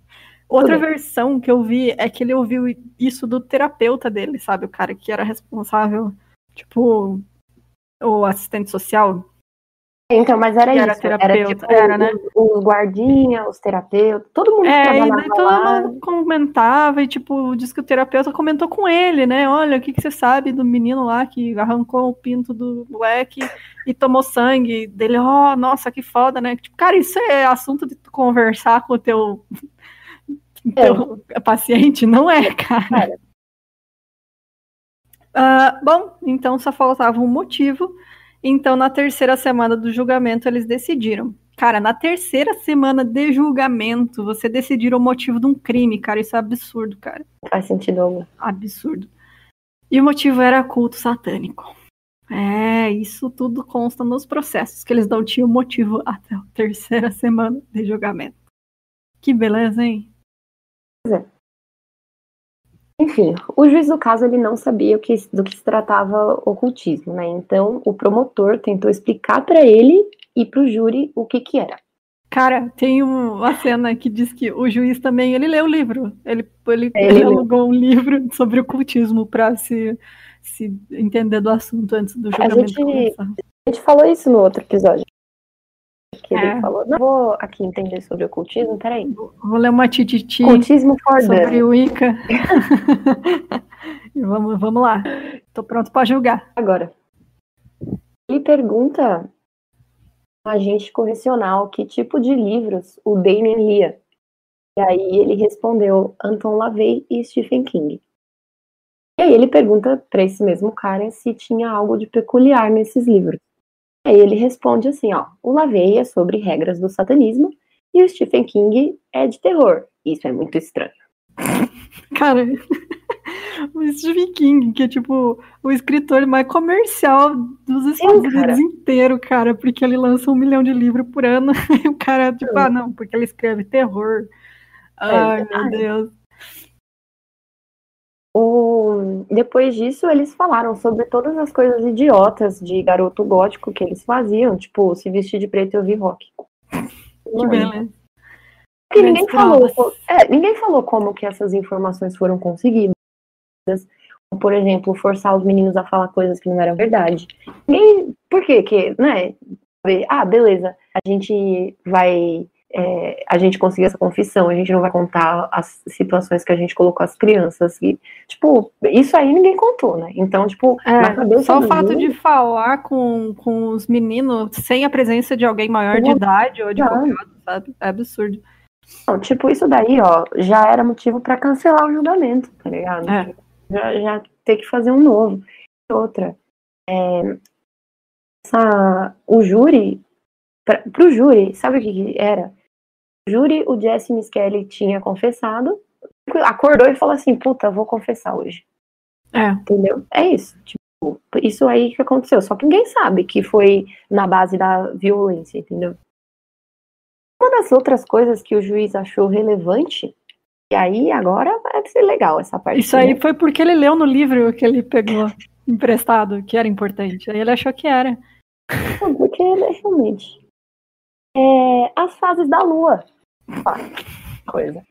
Outra versão que eu vi é que ele ouviu isso do terapeuta dele, sabe? O cara que era responsável, tipo, o assistente social. Então, mas era Era isso. terapeuta, Era tipo era, né? os guardinha, os terapeutas, todo mundo que E trabalhava daí todo lá. mundo comentava e, tipo, diz que o terapeuta comentou com ele, né? Olha, o que você sabe do menino lá que arrancou o pinto do moleque e tomou sangue dele? Oh, nossa, que foda, né? Tipo, cara, isso é assunto de tu conversar com o teu paciente, não é, cara? Bom, então só faltava um motivo. Então, na terceira semana do julgamento, eles decidiram. Cara, na terceira semana de julgamento, você decidir o motivo de um crime, cara, isso é absurdo, cara. Faz sentido algum. Absurdo. E o motivo era culto satânico. Isso tudo consta nos processos, que eles não tinham motivo até a terceira semana de julgamento. Que beleza, hein? Pois é. Enfim, o juiz do caso ele não sabia do que se tratava ocultismo, né? Então o promotor tentou explicar para ele e para o júri o que era. Cara, tem uma cena que diz que o juiz também, ele leu o livro. Ele alugou um livro sobre ocultismo para se entender do assunto antes do julgamento começar. A gente falou isso no outro episódio. Que ele falou, não vou aqui entender sobre ocultismo, peraí. Vou ler uma tititi ocultismo sobre o Wicca. vamos lá. Tô pronto para julgar. Agora, ele pergunta ao agente correcional que tipo de livros o Damien lia. E aí ele respondeu Anton LaVey e Stephen King. E aí ele pergunta para esse mesmo cara se tinha algo de peculiar nesses livros. E aí ele responde assim, ó, o LaVey é sobre regras do satanismo e o Stephen King é de terror. Isso é muito estranho. Cara, o Stephen King, que é tipo o escritor mais comercial dos Estados Unidos inteiro, cara, porque ele lança 1 milhão de livros por ano. E o cara, tipo, não, porque ele escreve terror. Ai, meu Deus. Depois disso, eles falaram sobre todas as coisas idiotas de garoto gótico que eles faziam, tipo, se vestir de preto e ouvir rock. Que beleza. Porque ninguém falou como que essas informações foram conseguidas. Por exemplo, forçar os meninos a falar coisas que não eram verdade. Por quê? Que, né? Beleza, a gente conseguiu essa confissão, a gente não vai contar as situações que a gente colocou as crianças. E, tipo, isso aí ninguém contou, né? Então, tipo, na cabeça só o fato de falar com os meninos sem a presença de alguém maior de idade ou advogado, sabe? É absurdo. Não, tipo, isso daí, ó, já era motivo pra cancelar o julgamento, tá ligado? Já ter que fazer um novo. Outra, o júri, pro júri, sabe o que era? O júri, o Jesse Miskelly tinha confessado, acordou e falou assim, puta, vou confessar hoje. Entendeu? É isso. Tipo, isso aí que aconteceu. Só que ninguém sabe que foi na base da violência, entendeu? Uma das outras coisas que o juiz achou relevante, e aí agora vai ser legal essa parte. Isso aí foi porque ele leu no livro que ele pegou emprestado, que era importante. Aí ele achou que era. Não, porque realmente. As fases da lua. Coisa.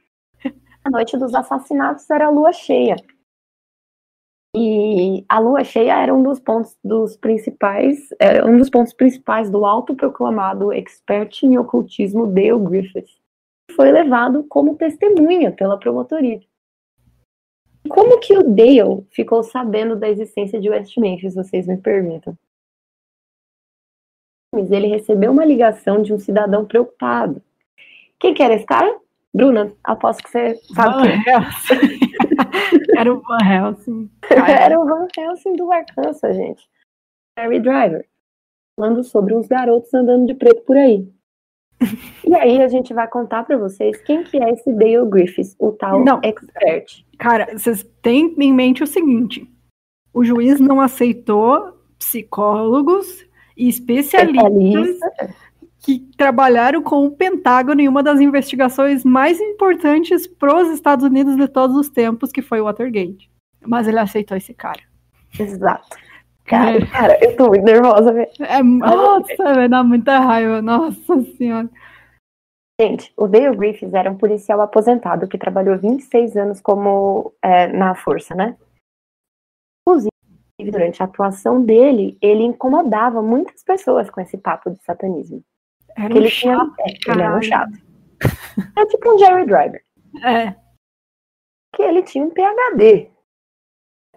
A noite dos assassinatos era a lua cheia. E a lua cheia era um dos pontos principais do autoproclamado expert em ocultismo Dale Griffiths, que foi levado como testemunha pela promotoria. Como que o Dale ficou sabendo da existência de West Memphis, vocês me perguntam? Ele recebeu uma ligação de um cidadão preocupado. Quem que era esse cara? Bruna, aposto que você sabe quem. Era o Van Helsing. Era o Van Helsing do Arkansas, gente. Harry Driver. Falando sobre uns garotos andando de preto por aí. E aí a gente vai contar pra vocês quem que é esse Dale Griffiths, o tal expert. Cara, vocês têm em mente o seguinte. O juiz não aceitou psicólogos e especialistas que trabalharam com o Pentágono em uma das investigações mais importantes para os Estados Unidos de todos os tempos, que foi o Watergate. Mas ele aceitou esse cara. Exato. Cara, eu tô muito nervosa, velho. Nossa, vai dar muita raiva. Nossa Senhora. Gente, o Dale Griffiths era um policial aposentado que trabalhou 26 anos como na força, né? Inclusive, durante a atuação dele, ele incomodava muitas pessoas com esse papo de satanismo. Era um chato, ele era um chato. É tipo um Jerry Driver. Que ele tinha um PhD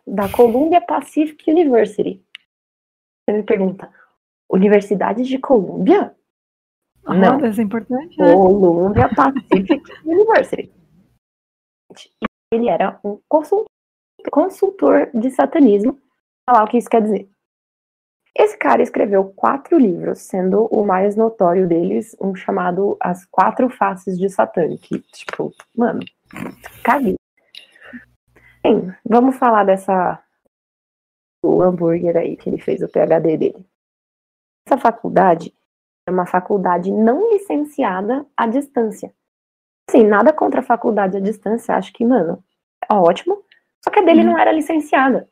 da Columbia Pacific University. Você me pergunta, Universidade de Columbia? Não. Isso é importante, né? Columbia Pacific University. Ele era um consultor de satanismo. Olha lá o que isso quer dizer. Esse cara escreveu 4 livros, sendo o mais notório deles um chamado As 4 Faces de Satã, que, tipo, mano, caguei. Bem, vamos falar do hambúrguer aí que ele fez o PhD dele. Essa faculdade é uma faculdade não licenciada à distância. Assim, nada contra a faculdade à distância, acho que, mano, é ótimo, só que a dele não era licenciada.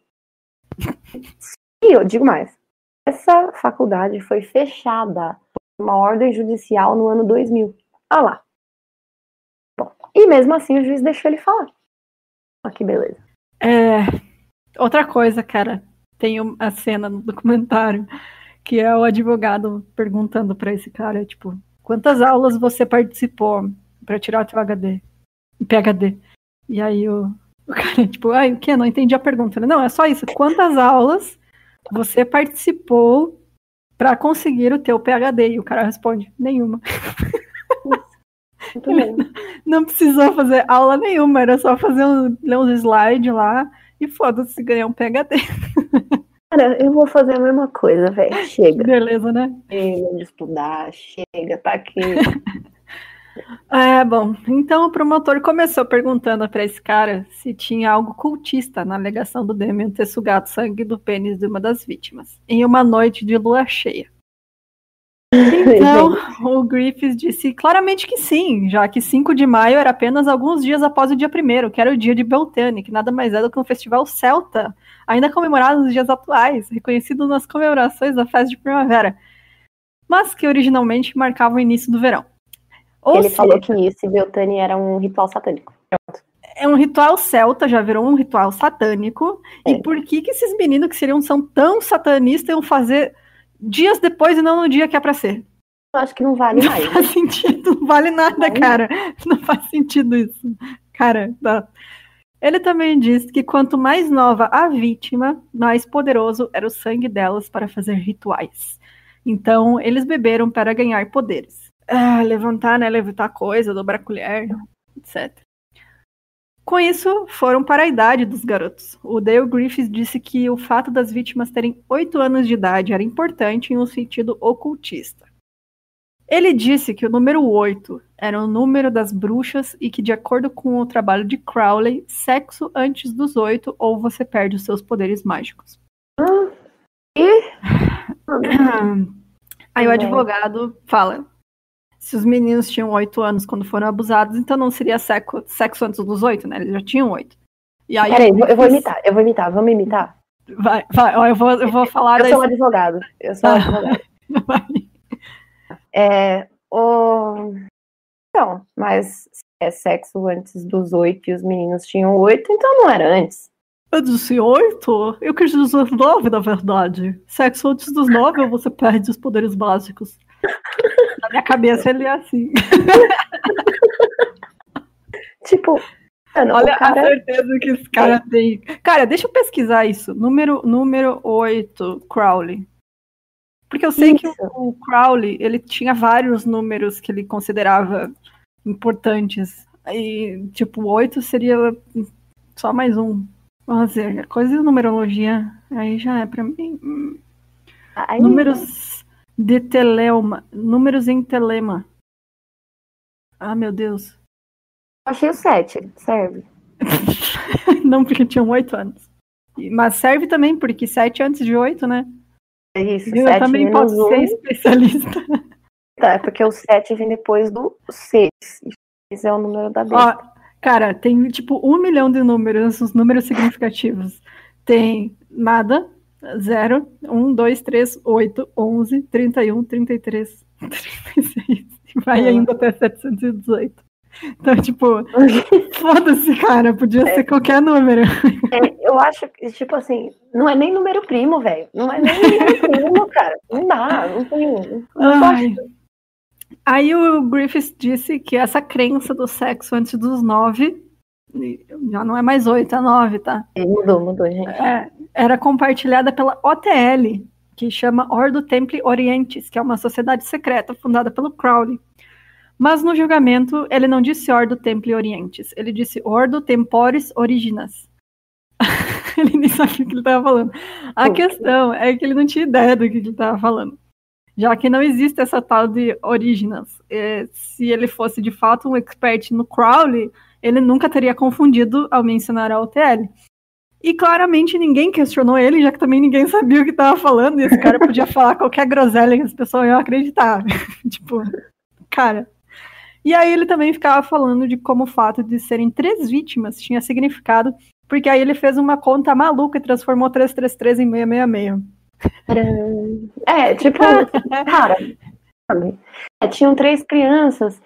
E eu digo mais, essa faculdade foi fechada por uma ordem judicial no ano 2000. Olha lá. Bom, e mesmo assim o juiz deixou ele falar. Olha que beleza. Outra coisa, cara, tem a cena no documentário que é o advogado perguntando pra esse cara, tipo, quantas aulas você participou pra tirar o teu PhD? E aí o cara, tipo, o que? Não entendi a pergunta. Não, é só isso. Quantas aulas você participou pra conseguir o teu PhD? E o cara responde, nenhuma. Não precisou fazer aula nenhuma, era só ler uns slides lá e foda-se, ganhar um PhD. Cara, eu vou fazer a mesma coisa, velho. Chega. Beleza, né? Chega de estudar, chega, tá aqui. Bom, então o promotor começou perguntando pra esse cara se tinha algo cultista na alegação do Damien ter sugado sangue do pênis de uma das vítimas, em uma noite de lua cheia. Então, o Griffiths disse claramente que sim, já que 5 de maio era apenas alguns dias após o dia 1º, que era o dia de Beltane, que nada mais é do que um festival celta, ainda comemorado nos dias atuais, reconhecido nas comemorações da festa de primavera, mas que originalmente marcava o início do verão. Ele falou que isso, Beltane, era um ritual satânico. É um ritual celta, já virou um ritual satânico. E por que esses meninos que são tão satanistas iam fazer dias depois e não no dia que é pra ser? Eu acho que não vale mais. Não faz sentido, não vale nada, cara. Não faz sentido isso. Cara, não. Ele também disse que quanto mais nova a vítima, mais poderoso era o sangue delas para fazer rituais. Então, eles beberam para ganhar poderes. Levantar, né? Levitar coisa, dobrar colher, etc. Com isso, foram para a idade dos garotos. O Dale Griffiths disse que o fato das vítimas terem 8 anos de idade era importante em um sentido ocultista. Ele disse que o número 8 era o número das bruxas e que, de acordo com o trabalho de Crowley, sexo antes dos 8 ou você perde os seus poderes mágicos. Aí o advogado fala, se os meninos tinham 8 anos quando foram abusados, então não seria sexo antes dos 8, né? Eles já tinham 8. E aí, peraí, eu vou imitar, vamos imitar? Vai, eu vou falar... Eu sou um advogado. Então, mas se é sexo antes dos 8 e os meninos tinham 8, então não era antes. Eu disse 8? Eu quis dizer 9, na verdade. Sexo antes dos 9 ou você perde os poderes básicos. Na minha cabeça ele é assim. Tipo, mano, olha a certeza que esse cara tem. Cara, deixa eu pesquisar isso. Número 8, Crowley. Porque eu sei que o Crowley, ele tinha vários números que ele considerava importantes. E, tipo, 8 seria só mais um. Vamos dizer, coisa de numerologia, aí já é pra mim. Números de telema. Números em telema. Ah, meu Deus. Achei o 7, serve. Não, porque tinham 8 anos. Mas serve também, porque 7 antes de 8, né? Isso, eu 7 também menos posso 1. ser especialista. Tá, porque o 7 vem depois do 6. Esse é o número da besta. Ó, cara, tem tipo 1 milhão de números, os números significativos. Tem nada, 0, 1, 2, 3, 8, 11, 31, 33, 36. E vai ainda até 718. Então, tipo, foda-se, cara, podia ser qualquer número. Eu acho que, tipo assim, não é nem número primo, velho. Não é nem número primo, cara. Não dá, não tem. Não gosto. Aí o Griffiths disse que essa crença do sexo antes dos 9, já não é mais 8, é 9, tá? Mudou, gente. Era compartilhada pela OTL, que chama Ordo Templi Orientis, que é uma sociedade secreta fundada pelo Crowley. Mas no julgamento, ele não disse Ordo Templi Orientis, ele disse Ordo Temporis Originas. Ele nem sabia o que ele estava falando. A questão é que ele não tinha ideia do que ele estava falando. Já que não existe essa tal de Originas. Se ele fosse de fato um expert no Crowley, ele nunca teria confundido ao mencionar a OTL. E claramente ninguém questionou ele, já que também ninguém sabia o que estava falando, e esse cara podia falar qualquer groselha que as pessoas iam acreditar. Tipo, cara. E aí ele também ficava falando de como o fato de serem 3 vítimas tinha significado, porque aí ele fez uma conta maluca e transformou 333 em 666. Tipo, cara, tinham 3 crianças,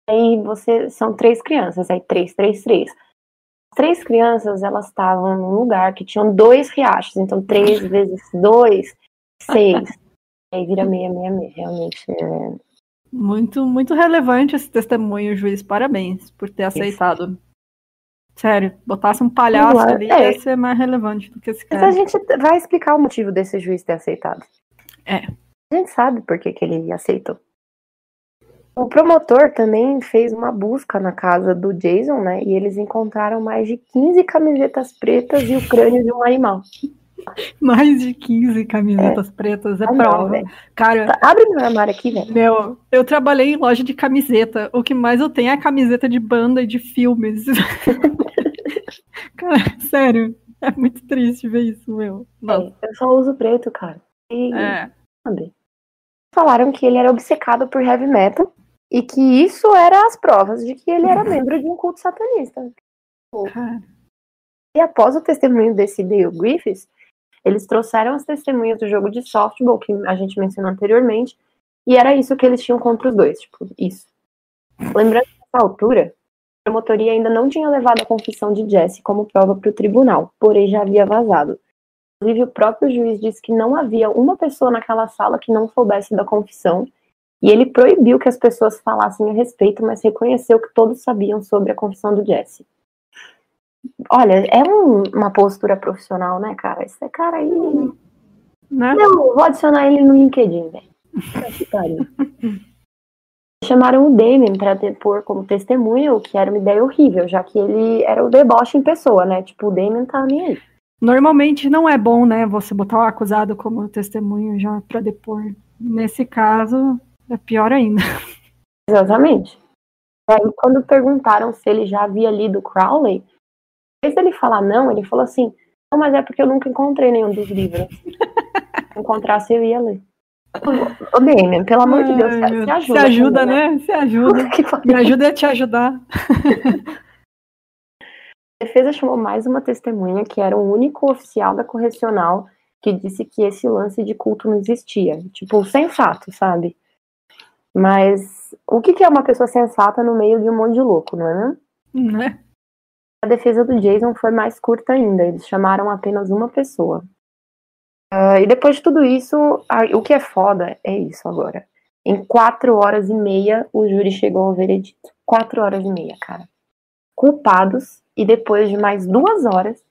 aí são 3 crianças, aí 333. As 3 crianças, elas estavam num lugar que tinham 2 riachos, então 3 vezes 2, 6. Aí vira 666, realmente. Muito, muito relevante esse testemunho, juiz. Parabéns por ter aceitado. Sério, botasse um palhaço ali, ia ser mais relevante do que esse cara. Mas a gente vai explicar o motivo desse juiz ter aceitado. A gente sabe por que ele aceitou. O promotor também fez uma busca na casa do Jason, né? E eles encontraram mais de 15 camisetas pretas e o crânio de um animal. Mais de 15 camisetas pretas, prova. Não, cara, abre meu armário aqui, velho. Meu, eu trabalhei em loja de camiseta. O que mais eu tenho é camiseta de banda e de filmes. Cara, sério. É muito triste ver isso, meu. Eu só uso preto, cara. Falaram que ele era obcecado por heavy metal e que isso era as provas de que ele era membro de um culto satanista. E após o testemunho desse Dale Griffiths, eles trouxeram as testemunhas do jogo de softball que a gente mencionou anteriormente, e era isso que eles tinham contra os dois, tipo, isso. Lembrando que nessa altura, a promotoria ainda não tinha levado a confissão de Jesse como prova para o tribunal, porém já havia vazado. Inclusive, o próprio juiz disse que não havia uma pessoa naquela sala que não soubesse da confissão, e ele proibiu que as pessoas falassem a respeito, mas reconheceu que todos sabiam sobre a confissão do Jesse. Olha, é uma postura profissional, né, cara? Esse cara aí... Não, vou adicionar ele no LinkedIn, velho. Chamaram o Damien pra depor como testemunha, o que era uma ideia horrível, já que ele era o deboche em pessoa, né? Tipo, o Damien tá nem aí. Normalmente não é bom, né, você botar o acusado como testemunho já pra depor. Nesse caso, é pior ainda. Exatamente. Aí, quando perguntaram se ele já havia lido Crowley, em vez dele falar não, ele falou assim, não, mas é porque eu nunca encontrei nenhum dos livros. Se encontrasse, eu ia ler. Ô, Damien, pelo amor de Deus, se ajuda. Se ajuda, também, né? Se ajuda. Me ajuda a te ajudar. A defesa chamou mais uma testemunha, que era o único oficial da correcional que disse que esse lance de culto não existia. Tipo, sensato, sabe? Mas o que é uma pessoa sensata no meio de um monte de louco, não é mesmo? Não é? A defesa do Jason foi mais curta ainda. Eles chamaram apenas uma pessoa. E depois de tudo isso, o que é foda é isso agora. Em 4 horas e meia, o júri chegou ao veredito. 4 horas e meia, cara. Culpados, e depois de mais 2 horas,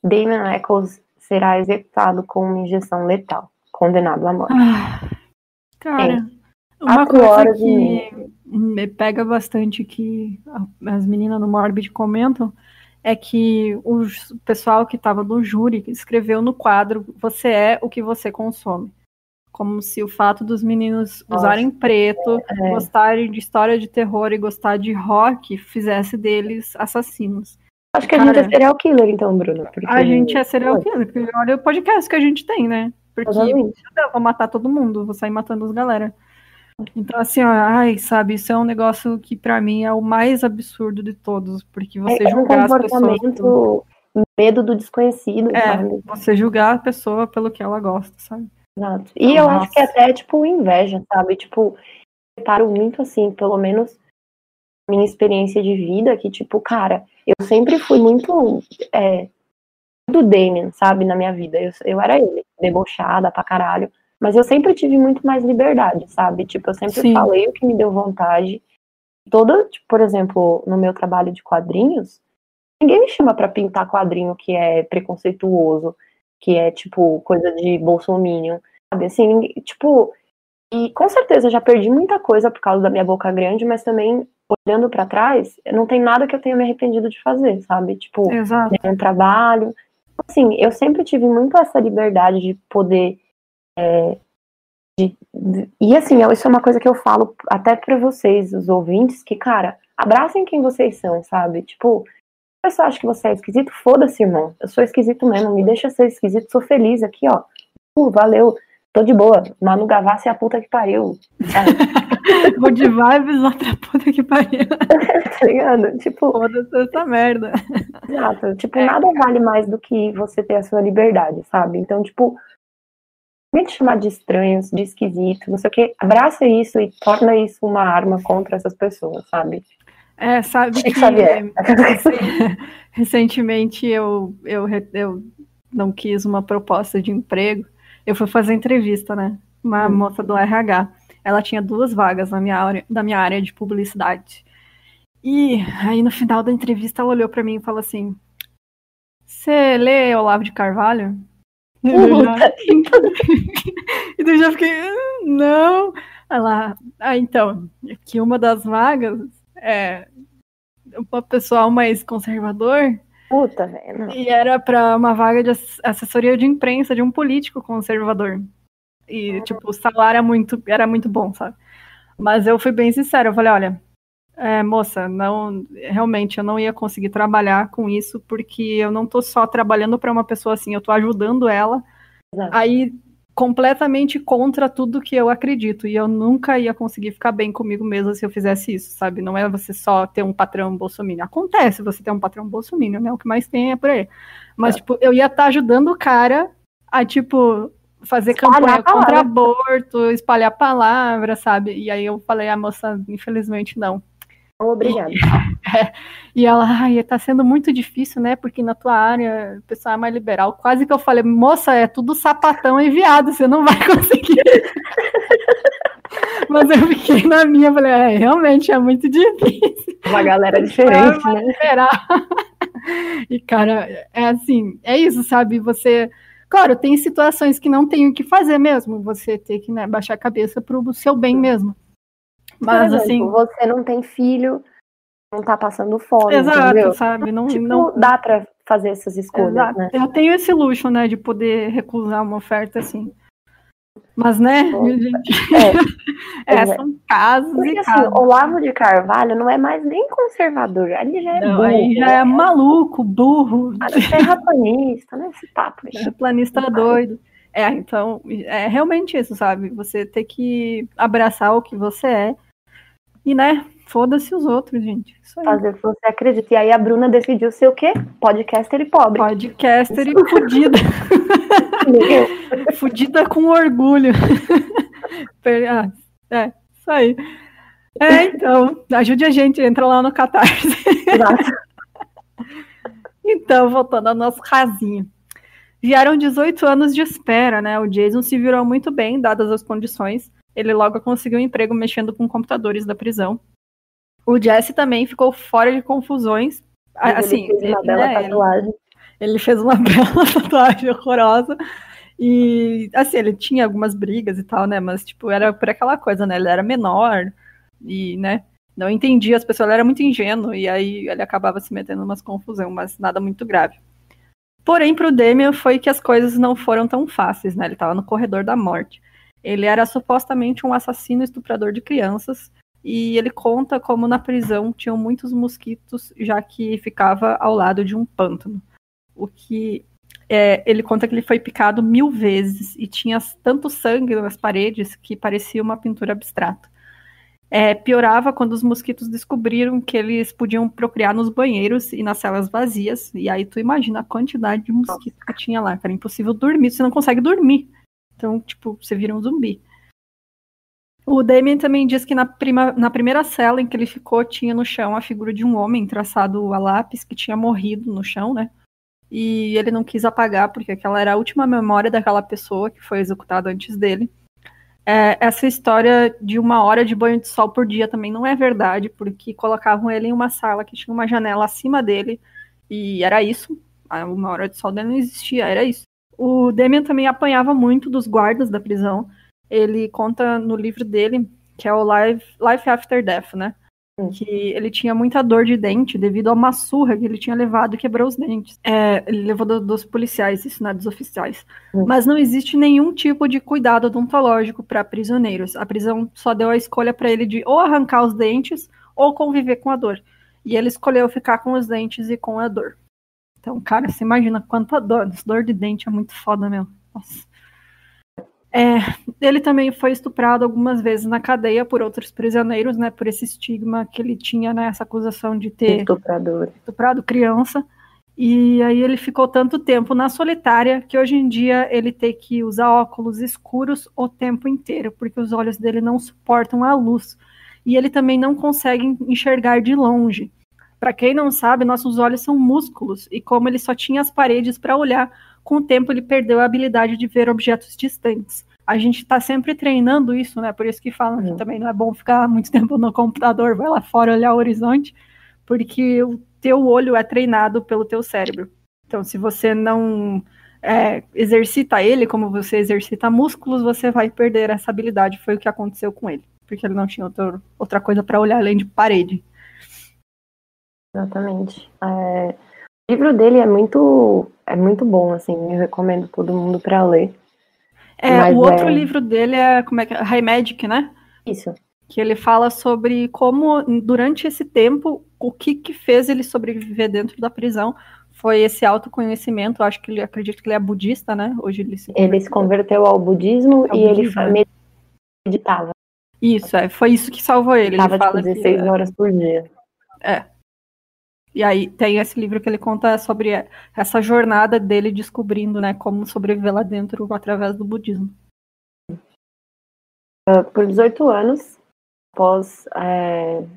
Damien Eccles será executado com uma injeção letal, condenado à morte. Cara, uma coisa que me pega bastante que as meninas no Morbid comentam é que o pessoal que estava no júri escreveu no quadro: você é o que você consome. Como se o fato dos meninos usarem preto, gostarem de história de terror e gostar de rock fizesse deles assassinos. Acho que a gente é serial killer, então, Bruno. A gente é serial killer, porque olha o podcast que a gente tem, né? Porque eu vou matar todo mundo, vou sair matando as galera. Então, assim, ó, sabe, isso é um negócio que pra mim é o mais absurdo de todos, porque você julgar as pessoas... Medo do desconhecido, sabe? Você julgar a pessoa pelo que ela gosta, sabe? Exato. E eu acho que até, tipo, inveja, sabe? Tipo, eu reparo muito, assim, pelo menos minha experiência de vida, que, tipo, cara, eu sempre fui muito do Damien, sabe, na minha vida. Eu era ele, debochada pra caralho. Mas eu sempre tive muito mais liberdade, sabe? Tipo, eu sempre Sim. falei o que me deu vontade. Tipo, por exemplo, no meu trabalho de quadrinhos, ninguém me chama pra pintar quadrinho que é preconceituoso, que é, tipo, coisa de bolsominion, sabe? Assim, tipo, e com certeza eu já perdi muita coisa por causa da minha boca grande, mas também, olhando pra trás, não tem nada que eu tenha me arrependido de fazer, sabe? Tipo, Exato. nenhum trabalho. Assim, eu sempre tive muito essa liberdade de poder. E assim, isso é uma coisa que eu falo até pra vocês, os ouvintes, que, cara, abracem quem vocês são, sabe? Tipo, a pessoa acha que você é esquisito, foda-se, irmão. Eu sou esquisito mesmo, me deixa ser esquisito, sou feliz aqui, ó. Valeu, tô de boa. Manu Gavassi é a puta que pariu. Vou de vibes, outra puta que pariu. Tá ligado? Tipo, Foda-se essa merda. exato. Tipo, nada vale mais do que você ter a sua liberdade, sabe? Então, tipo, nem te chamar de estranhos, de esquisito, não sei o que, abraça isso e torna isso uma arma contra essas pessoas, sabe? Sabe que recentemente eu não quis uma proposta de emprego. Eu fui fazer entrevista, né? Uma moça do RH. Ela tinha 2 vagas da minha área de publicidade. E aí no final da entrevista ela olhou pra mim e falou assim: "Você lê Olavo de Carvalho?" E eu já fiquei, não. Ela, então, que uma das vagas é um pessoal mais conservador. Puta, velho. E era para uma vaga de assessoria de imprensa de um político conservador. E, tipo, o salário era muito bom, sabe? Mas eu fui bem sincera, eu falei, olha, moça, não, realmente eu não ia conseguir trabalhar com isso, porque eu não tô só trabalhando para uma pessoa assim, eu tô ajudando ela aí completamente contra tudo que eu acredito, e eu nunca ia conseguir ficar bem comigo mesma se eu fizesse isso, sabe? Não é você só ter um patrão bolsominion. Acontece você ter um patrão bolsominion, né? O que mais tem é por aí. Mas, tipo, eu ia estar ajudando o cara a, tipo, fazer campanha contra aborto, espalhar a palavra, sabe? E aí eu falei, moça, infelizmente não. Obrigada. E ela, tá sendo muito difícil, né? Porque na tua área o pessoal é mais liberal. Quase que eu falei, moça, é tudo sapatão e viado, você não vai conseguir. Mas eu fiquei na minha, falei, realmente é muito difícil. Uma galera diferente, né? Liberal. E, cara, é assim, é isso, sabe? Você. Claro, tem situações que não tem o que fazer mesmo. Você ter que, né, baixar a cabeça pro seu bem mesmo. Mas, exemplo, assim. Você não tem filho, não tá passando fome. Exato, entendeu? sabe? Não, tipo, não dá pra fazer essas escolhas, exato. né? Eu tenho esse luxo, né, de poder recusar uma oferta assim. Mas, né, gente, são casos porque, e assim, casos. Olavo de Carvalho não é mais nem conservador, ali já é burro. Aí já é maluco, burro. Terraplanista, né? Esse papo aí. Terraplanista doido. Então, é realmente isso, sabe? Você ter que abraçar o que você é e, né, foda-se os outros, gente. Isso aí. Fazer o que você acredita. E aí a Bruna decidiu ser o quê? Podcaster e pobre. Podcaster e fudida. Fudida com orgulho. Isso aí. Então, ajude a gente, entra lá no Catarse. Exato. Então, voltando ao nosso casinho. Vieram 18 anos de espera, né? O Jason se virou muito bem, dadas as condições. Ele logo conseguiu um emprego mexendo com computadores da prisão. O Jesse também ficou fora de confusões. Assim, ele fez uma bela tatuagem. Ele fez uma bela tatuagem horrorosa. E, assim, ele tinha algumas brigas e tal, né? Mas, tipo, era por aquela coisa, né? Ele era menor e, né? Não entendia as pessoas, ele era muito ingênuo. E aí ele acabava se metendo em umas confusões, mas nada muito grave. Porém, pro Damien foi que as coisas não foram tão fáceis, né? Ele estava no corredor da morte. Ele era supostamente um assassino estuprador de crianças. E ele conta como na prisão tinham muitos mosquitos, já que ficava ao lado de um pântano. O que... ele conta que ele foi picado 1000 vezes e tinha tanto sangue nas paredes que parecia uma pintura abstrata. Piorava quando os mosquitos descobriram que eles podiam procriar nos banheiros e nas celas vazias. E aí tu imagina a quantidade de mosquitos que tinha lá, cara. É impossível dormir, você não consegue dormir. Então, tipo, você vira um zumbi. O Damien também diz que na primeira cela em que ele ficou, tinha no chão a figura de um homem traçado a lápis que tinha morrido no chão, né? E ele não quis apagar, porque aquela era a última memória daquela pessoa que foi executada antes dele. Essa história de 1 hora de banho de sol por dia também não é verdade, porque colocavam ele em uma sala que tinha uma janela acima dele, e era isso. A 1 hora de sol dele não existia, era isso. O Damien também apanhava muito dos guardas da prisão. Ele conta no livro dele, que é o Life After Death, né? Que ele tinha muita dor de dente devido a uma surra que ele tinha levado e quebrou os dentes. Ele levou dos policiais, isso, né, dos oficiais. Mas não existe nenhum tipo de cuidado odontológico para prisioneiros. A prisão só deu a escolha para ele de ou arrancar os dentes ou conviver com a dor. E ele escolheu ficar com os dentes e com a dor. Então, cara, você imagina quanta dor. Dor de dente é muito foda, meu. Nossa. Ele também foi estuprado algumas vezes na cadeia por outros prisioneiros, né, por esse estigma que ele tinha, né, essa acusação de ter estuprado criança. E aí ele ficou tanto tempo na solitária que hoje em dia ele tem que usar óculos escuros o tempo inteiro, porque os olhos dele não suportam a luz. E ele também não consegue enxergar de longe. Para quem não sabe, nossos olhos são músculos, e como ele só tinha as paredes para olhar, com o tempo ele perdeu a habilidade de ver objetos distantes. A gente está sempre treinando isso, né? Por isso que falam que também não é bom ficar muito tempo no computador, vai lá fora olhar o horizonte, porque o teu olho é treinado pelo teu cérebro. Então, se você não exercita ele como você exercita músculos, você vai perder essa habilidade. Foi o que aconteceu com ele, porque ele não tinha outra coisa para olhar além de parede. Exatamente. O livro dele é muito bom, assim, eu recomendo todo mundo para ler. O outro livro dele é High Magic, né? Isso. Que ele fala sobre como, durante esse tempo, o que fez ele sobreviver dentro da prisão foi esse autoconhecimento. Eu acho que acredito que ele é budista, né? Hoje ele se converteu ao budismo e ele meditava. Isso, foi isso que salvou ele. Ele fala 16 horas por dia. E aí tem esse livro que ele conta sobre essa jornada dele descobrindo, né, como sobreviver lá dentro através do budismo. Por 18 anos,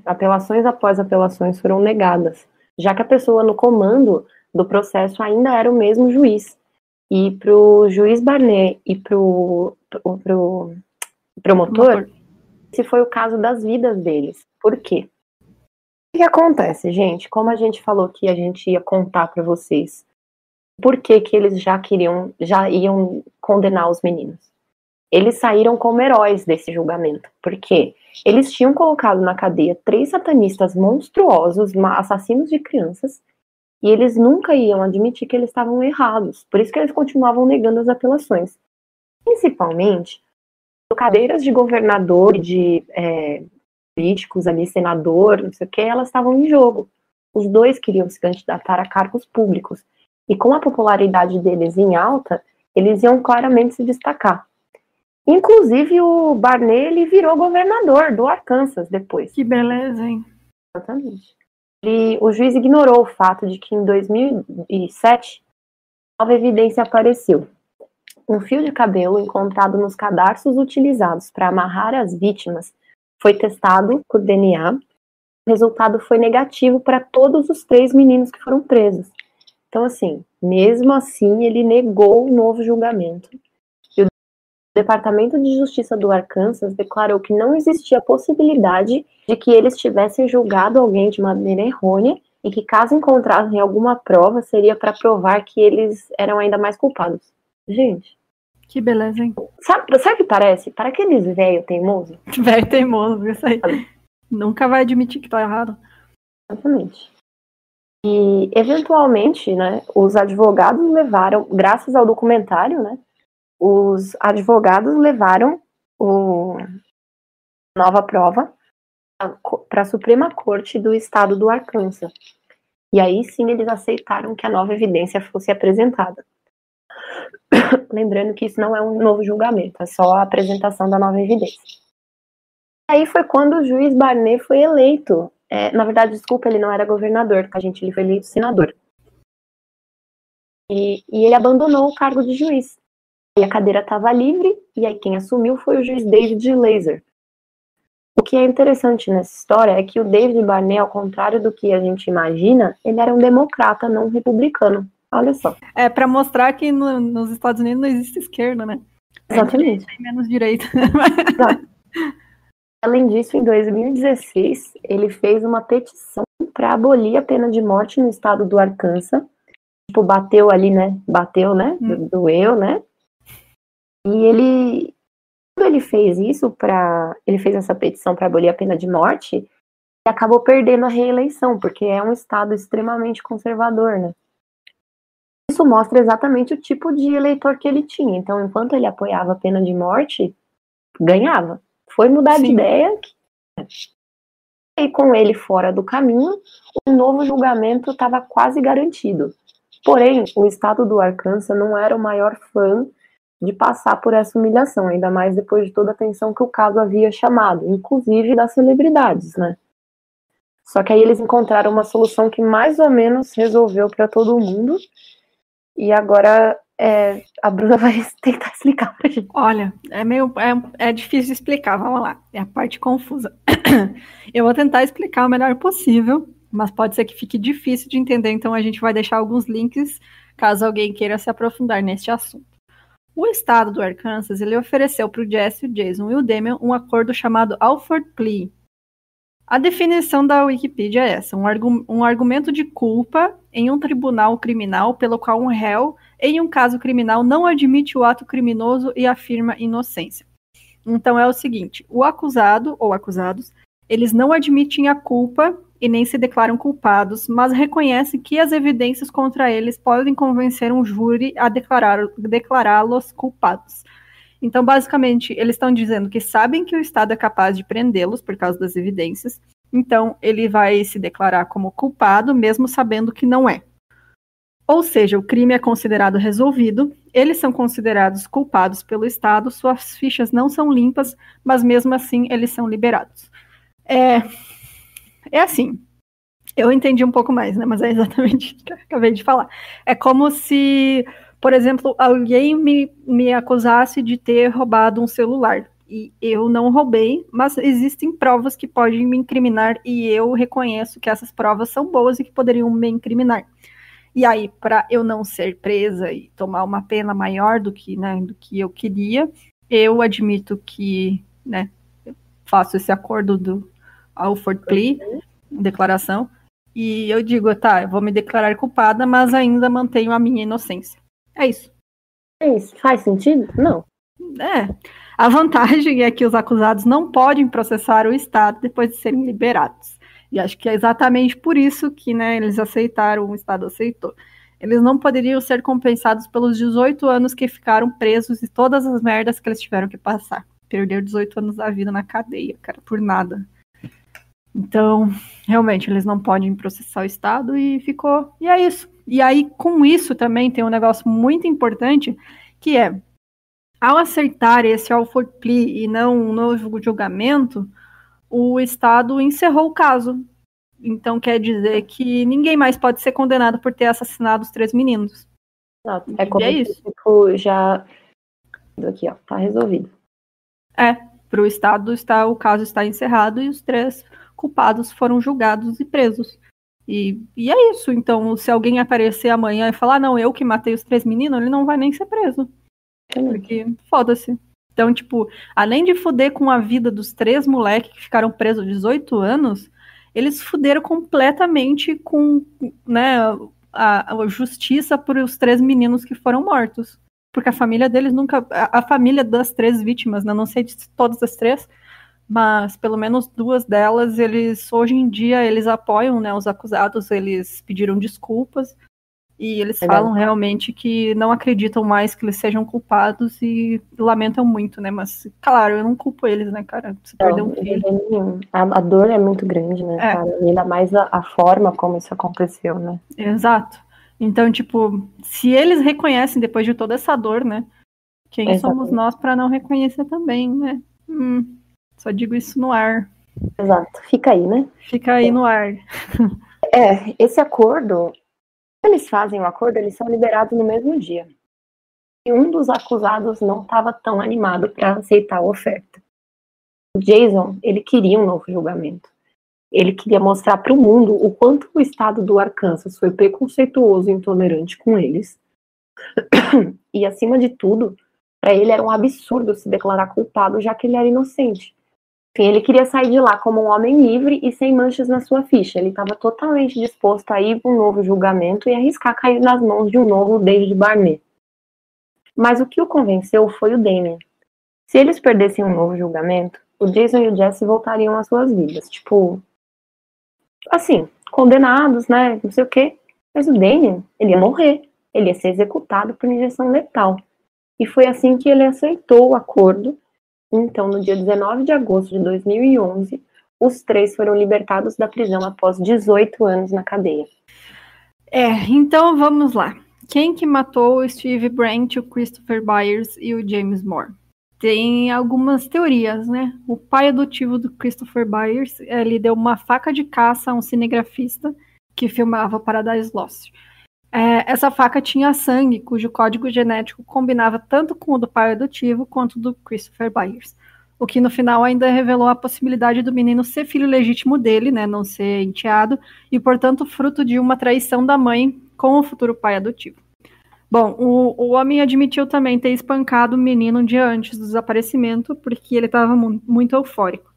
apelações após apelações foram negadas, já que a pessoa no comando do processo ainda era o mesmo juiz. E para o juiz Barnet e para o promotor, esse foi o caso das vidas deles. Por quê? O que acontece, gente? Como a gente falou que a gente ia contar para vocês, por que eles já iam condenar os meninos? Eles saíram como heróis desse julgamento, porque eles tinham colocado na cadeia 3 satanistas monstruosos, assassinos de crianças, e eles nunca iam admitir que eles estavam errados. Por isso que eles continuavam negando as apelações. Principalmente, cadeiras de governador, de políticos ali, senador, não sei o que, elas estavam em jogo. Os dois queriam se candidatar a cargos públicos. E com a popularidade deles em alta, eles iam claramente se destacar. Inclusive, o Barnet, ele virou governador do Arkansas depois. Que beleza, hein? Exatamente. O juiz ignorou o fato de que em 2007, nova evidência apareceu. Um fio de cabelo encontrado nos cadarços utilizados para amarrar as vítimas foi testado por DNA. O resultado foi negativo para todos os 3 meninos que foram presos. Então, assim, mesmo assim, ele negou o novo julgamento. E o Departamento de Justiça do Arkansas declarou que não existia possibilidade de que eles tivessem julgado alguém de maneira errônea e que, caso encontrassem alguma prova, seria para provar que eles eram ainda mais culpados. Gente. Que beleza, hein? Sabe o que parece? Para aqueles velho teimoso. Velho teimoso, isso aí. Nunca vai admitir que tá errado. Exatamente. E, eventualmente, né, os advogados levaram, graças ao documentário, né, os advogados levaram a nova prova para a Suprema Corte do Estado do Arkansas. E aí sim eles aceitaram que a nova evidência fosse apresentada. Lembrando que isso não é um novo julgamento, é só a apresentação da nova evidência. Aí foi quando o juiz Barnet foi eleito. Na verdade, desculpa, ele não era governador, tá, gente? Ele foi eleito senador. E ele abandonou o cargo de juiz. E a cadeira estava livre, e aí quem assumiu foi o juiz David Laser. O que é interessante nessa história é que o David Barney, ao contrário do que a gente imagina, ele era um democrata, não republicano. Olha só. É para mostrar que nos Estados Unidos não existe esquerda, né? Exatamente. Tem menos direito. Exato. Além disso, em 2016, ele fez uma petição para abolir a pena de morte no estado do Arkansas. Tipo, bateu ali, né? Bateu, né? Doeu, né? E quando ele fez isso, ele fez essa petição para abolir a pena de morte, ele acabou perdendo a reeleição, porque é um estado extremamente conservador, né? Isso mostra exatamente o tipo de eleitor que ele tinha. Então, enquanto ele apoiava a pena de morte, ganhava. Foi mudar de ideia. E com ele fora do caminho, um novo julgamento estava quase garantido. Porém, o estado do Arkansas não era o maior fã de passar por essa humilhação, ainda mais depois de toda a atenção que o caso havia chamado, inclusive das celebridades, né? Só que aí eles encontraram uma solução que mais ou menos resolveu para todo mundo. E agora a Bruna vai tentar explicar pra gente. Olha, é difícil de explicar, vamos lá. É a parte confusa. Eu vou tentar explicar o melhor possível, mas pode ser que fique difícil de entender, então a gente vai deixar alguns links caso alguém queira se aprofundar neste assunto. O estado do Arkansas, ele ofereceu para o Jesse, o Jason e o Damian um acordo chamado Alford Plea. A definição da Wikipedia é essa: um argumento de culpa em um tribunal criminal pelo qual um réu, em um caso criminal, não admite o ato criminoso e afirma inocência. Então é o seguinte: o acusado ou acusados, eles não admitem a culpa e nem se declaram culpados, mas reconhecem que as evidências contra eles podem convencer um júri a declará-los culpados. Então, basicamente, eles estão dizendo que sabem que o Estado é capaz de prendê-los por causa das evidências, então ele vai se declarar como culpado, mesmo sabendo que não é. Ou seja, o crime é considerado resolvido, eles são considerados culpados pelo Estado, suas fichas não são limpas, mas mesmo assim eles são liberados. É assim, eu entendi um pouco mais, né? Mas é exatamente o que eu acabei de falar. É como se, por exemplo, alguém me acusasse de ter roubado um celular. E eu não roubei, mas existem provas que podem me incriminar e eu reconheço que essas provas são boas e que poderiam me incriminar. E aí, para eu não ser presa e tomar uma pena maior do que eu queria, eu admito que, né, faço esse acordo do Alford Plea, declaração, e eu digo, tá, eu vou me declarar culpada, mas ainda mantenho a minha inocência. É isso. É isso. Faz sentido? Não. A vantagem é que os acusados não podem processar o Estado depois de serem liberados. E acho que é exatamente por isso que, né, eles aceitaram, o Estado aceitou. Eles não poderiam ser compensados pelos 18 anos que ficaram presos e todas as merdas que eles tiveram que passar. Perder 18 anos da vida na cadeia, cara, por nada. Então, realmente, eles não podem processar o Estado e ficou. E é isso. E aí, com isso também tem um negócio muito importante, que é, ao aceitar esse Alford Plea e não um novo julgamento, o Estado encerrou o caso. Então, quer dizer que ninguém mais pode ser condenado por ter assassinado os 3 meninos. Exato. É como isso. Tipo, já... Aqui, ó, tá resolvido. Para o Estado, o caso está encerrado e os 3 culpados foram julgados e presos. E é isso. Então, se alguém aparecer amanhã e falar, não, eu que matei os 3 meninos, ele não vai nem ser preso. Porque, foda-se. Então, tipo, além de fuder com a vida dos 3 moleques que ficaram presos 18 anos, eles fuderam completamente com, né, a justiça por os 3 meninos que foram mortos. Porque a família deles nunca... A família das 3 vítimas, né, não sei de todas as 3, mas pelo menos 2 delas, hoje em dia, eles apoiam, né, os acusados, eles pediram desculpas, e eles falam realmente que não acreditam mais que eles sejam culpados e lamentam muito, né, mas, claro, eu não culpo eles, né, cara, você perdeu um filho. A dor é muito grande, né, cara, e ainda mais a forma como isso aconteceu, né. Exato. Então, tipo, se eles reconhecem depois de toda essa dor, né, quem somos nós para não reconhecer também, né? Só digo isso no ar. Exato. Fica aí, né? Fica aí no ar. Esse acordo, quando eles fazem o acordo, eles são liberados no mesmo dia. E um dos acusados não estava tão animado para aceitar a oferta. O Jason, ele queria um novo julgamento. Ele queria mostrar para o mundo o quanto o estado do Arkansas foi preconceituoso e intolerante com eles. E, acima de tudo, para ele era um absurdo se declarar culpado, já que ele era inocente. Enfim, ele queria sair de lá como um homem livre e sem manchas na sua ficha. Ele estava totalmente disposto a ir para um novo julgamento e arriscar cair nas mãos de um novo David Barnett. Mas o que o convenceu foi o Damien. Se eles perdessem um novo julgamento, o Jason e o Jesse voltariam às suas vidas. Tipo, assim, condenados, né? Não sei o quê. Mas o Damien, ele ia morrer. Ele ia ser executado por injeção letal. E foi assim que ele aceitou o acordo. Então, no dia 19 de agosto de 2011, os três foram libertados da prisão após 18 anos na cadeia. Então vamos lá. Quem que matou o Steve Brent, o Christopher Byers e o James Moore? Tem algumas teorias, né? O pai adotivo do Christopher Byers, ele deu uma faca de caça a um cinegrafista que filmava Paradise Lost. Essa faca tinha sangue, cujo código genético combinava tanto com o do pai adotivo quanto do Christopher Byers. O que no final ainda revelou a possibilidade do menino ser filho legítimo dele, né, não ser enteado, e portanto fruto de uma traição da mãe com o futuro pai adotivo. Bom, o homem admitiu também ter espancado o menino um dia antes do desaparecimento, porque ele estava muito eufórico.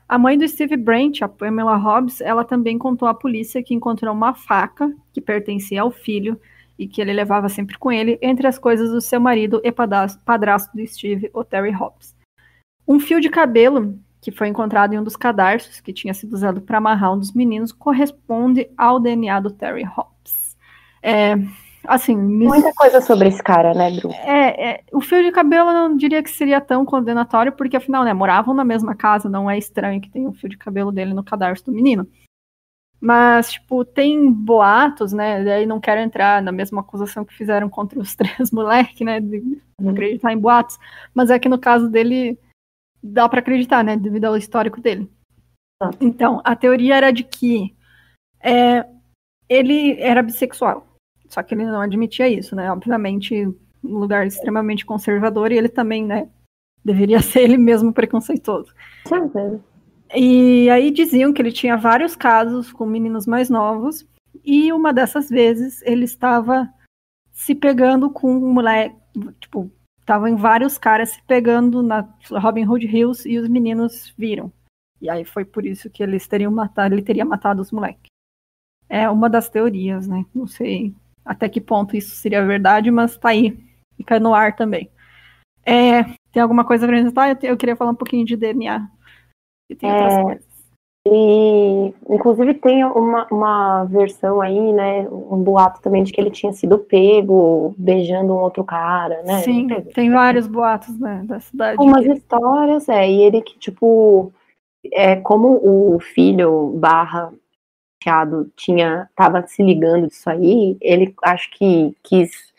A mãe do Steve Brent, a Pamela Hobbs, ela também contou à polícia que encontrou uma faca que pertencia ao filho e que ele levava sempre com ele, entre as coisas do seu marido e padrasto do Steve, o Terry Hobbs. Um fio de cabelo que foi encontrado em um dos cadarços, que tinha sido usado para amarrar um dos meninos, corresponde ao DNA do Terry Hobbs. Assim, muita coisa sobre esse cara, né, Bru? O fio de cabelo eu não diria que seria tão condenatório, porque afinal, né, moravam na mesma casa, não é estranho que tenha um fio de cabelo dele no cadarço do menino. Mas, tipo, tem boatos, né, daí não quero entrar na mesma acusação que fizeram contra os 3 moleques, né, de acreditar em boatos, mas é que no caso dele dá pra acreditar, né, devido ao histórico dele. Então, a teoria era de que ele era bissexual. Só que ele não admitia isso, né? Obviamente, um lugar extremamente conservador, e ele também, né, deveria ser ele mesmo preconceituoso. Sim. E aí diziam que ele tinha vários casos com meninos mais novos, e uma dessas vezes ele estava se pegando com um moleque, tipo, estavam em vários caras se pegando na Robin Hood Hills, e os meninos viram. E aí foi por isso que ele teria matado os moleques. É uma das teorias, né? Não sei até que ponto isso seria verdade, mas tá aí, fica no ar também. Tem alguma coisa pra gente? Eu queria falar um pouquinho de DNA. E tem outras coisas. E, inclusive, tem uma versão aí, né, um boato também de que ele tinha sido pego beijando um outro cara, né? Sim, tem vários boatos, né, da cidade. Umas histórias, e ele que, tipo, como o filho tava se ligando disso aí, ele acho que quis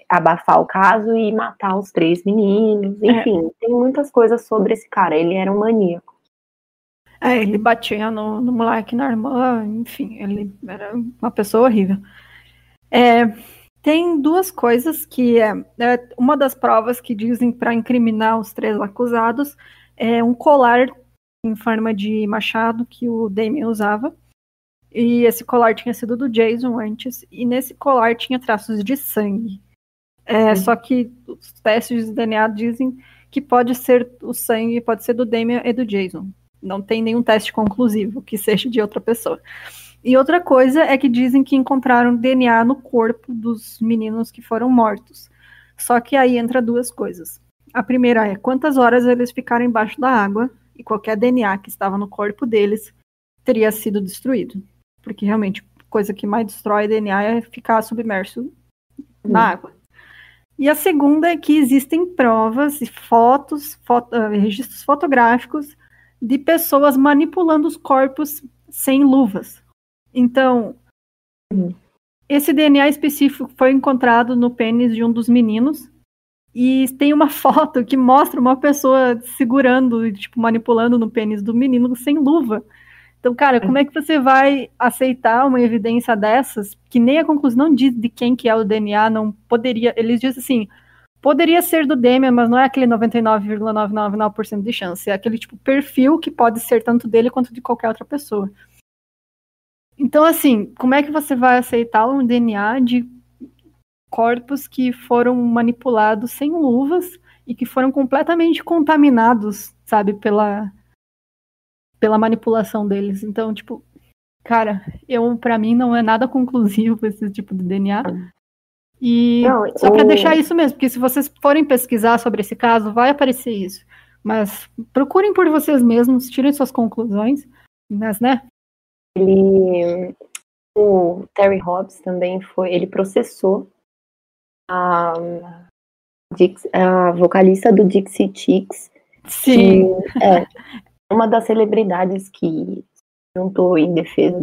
abafar o caso e matar os 3 meninos, enfim, tem muitas coisas sobre esse cara, ele era um maníaco. Ele batia no moleque, na irmã, enfim, ele era uma pessoa horrível. Tem 2 coisas que uma das provas que dizem para incriminar os 3 acusados é um colar em forma de machado que o Damien usava. E esse colar tinha sido do Jason antes, e nesse colar tinha traços de sangue. Só que os testes de DNA dizem que o sangue pode ser do Damien e do Jason. Não tem nenhum teste conclusivo que seja de outra pessoa. E outra coisa é que dizem que encontraram DNA no corpo dos meninos que foram mortos. Só que aí entra 2 coisas. A primeira é quantas horas eles ficaram embaixo da água, e qualquer DNA que estava no corpo deles teria sido destruído. Porque realmente, coisa que mais destrói DNA é ficar submerso na água. E a segunda é que existem provas e registros fotográficos de pessoas manipulando os corpos sem luvas. Então, esse DNA específico foi encontrado no pênis de um dos meninos, e tem uma foto que mostra uma pessoa segurando, tipo, manipulando no pênis do menino sem luva. Então, cara, como é que você vai aceitar uma evidência dessas, que nem a conclusão não diz de quem que é o DNA, não poderia, eles dizem assim, poderia ser do Damian, mas não é aquele 99,999% de chance. É aquele tipo perfil que pode ser tanto dele quanto de qualquer outra pessoa. Então, assim, como é que você vai aceitar um DNA de corpos que foram manipulados sem luvas e que foram completamente contaminados, sabe, pela manipulação deles? Então, tipo, cara, pra mim não é nada conclusivo esse tipo de DNA. E só para deixar isso mesmo, porque se vocês forem pesquisar sobre esse caso, vai aparecer isso. Mas procurem por vocês mesmos, tirem suas conclusões, mas, né? O Terry Hobbs também ele processou a vocalista do Dixie Chicks. Sim. Uma das celebridades que juntou em defesa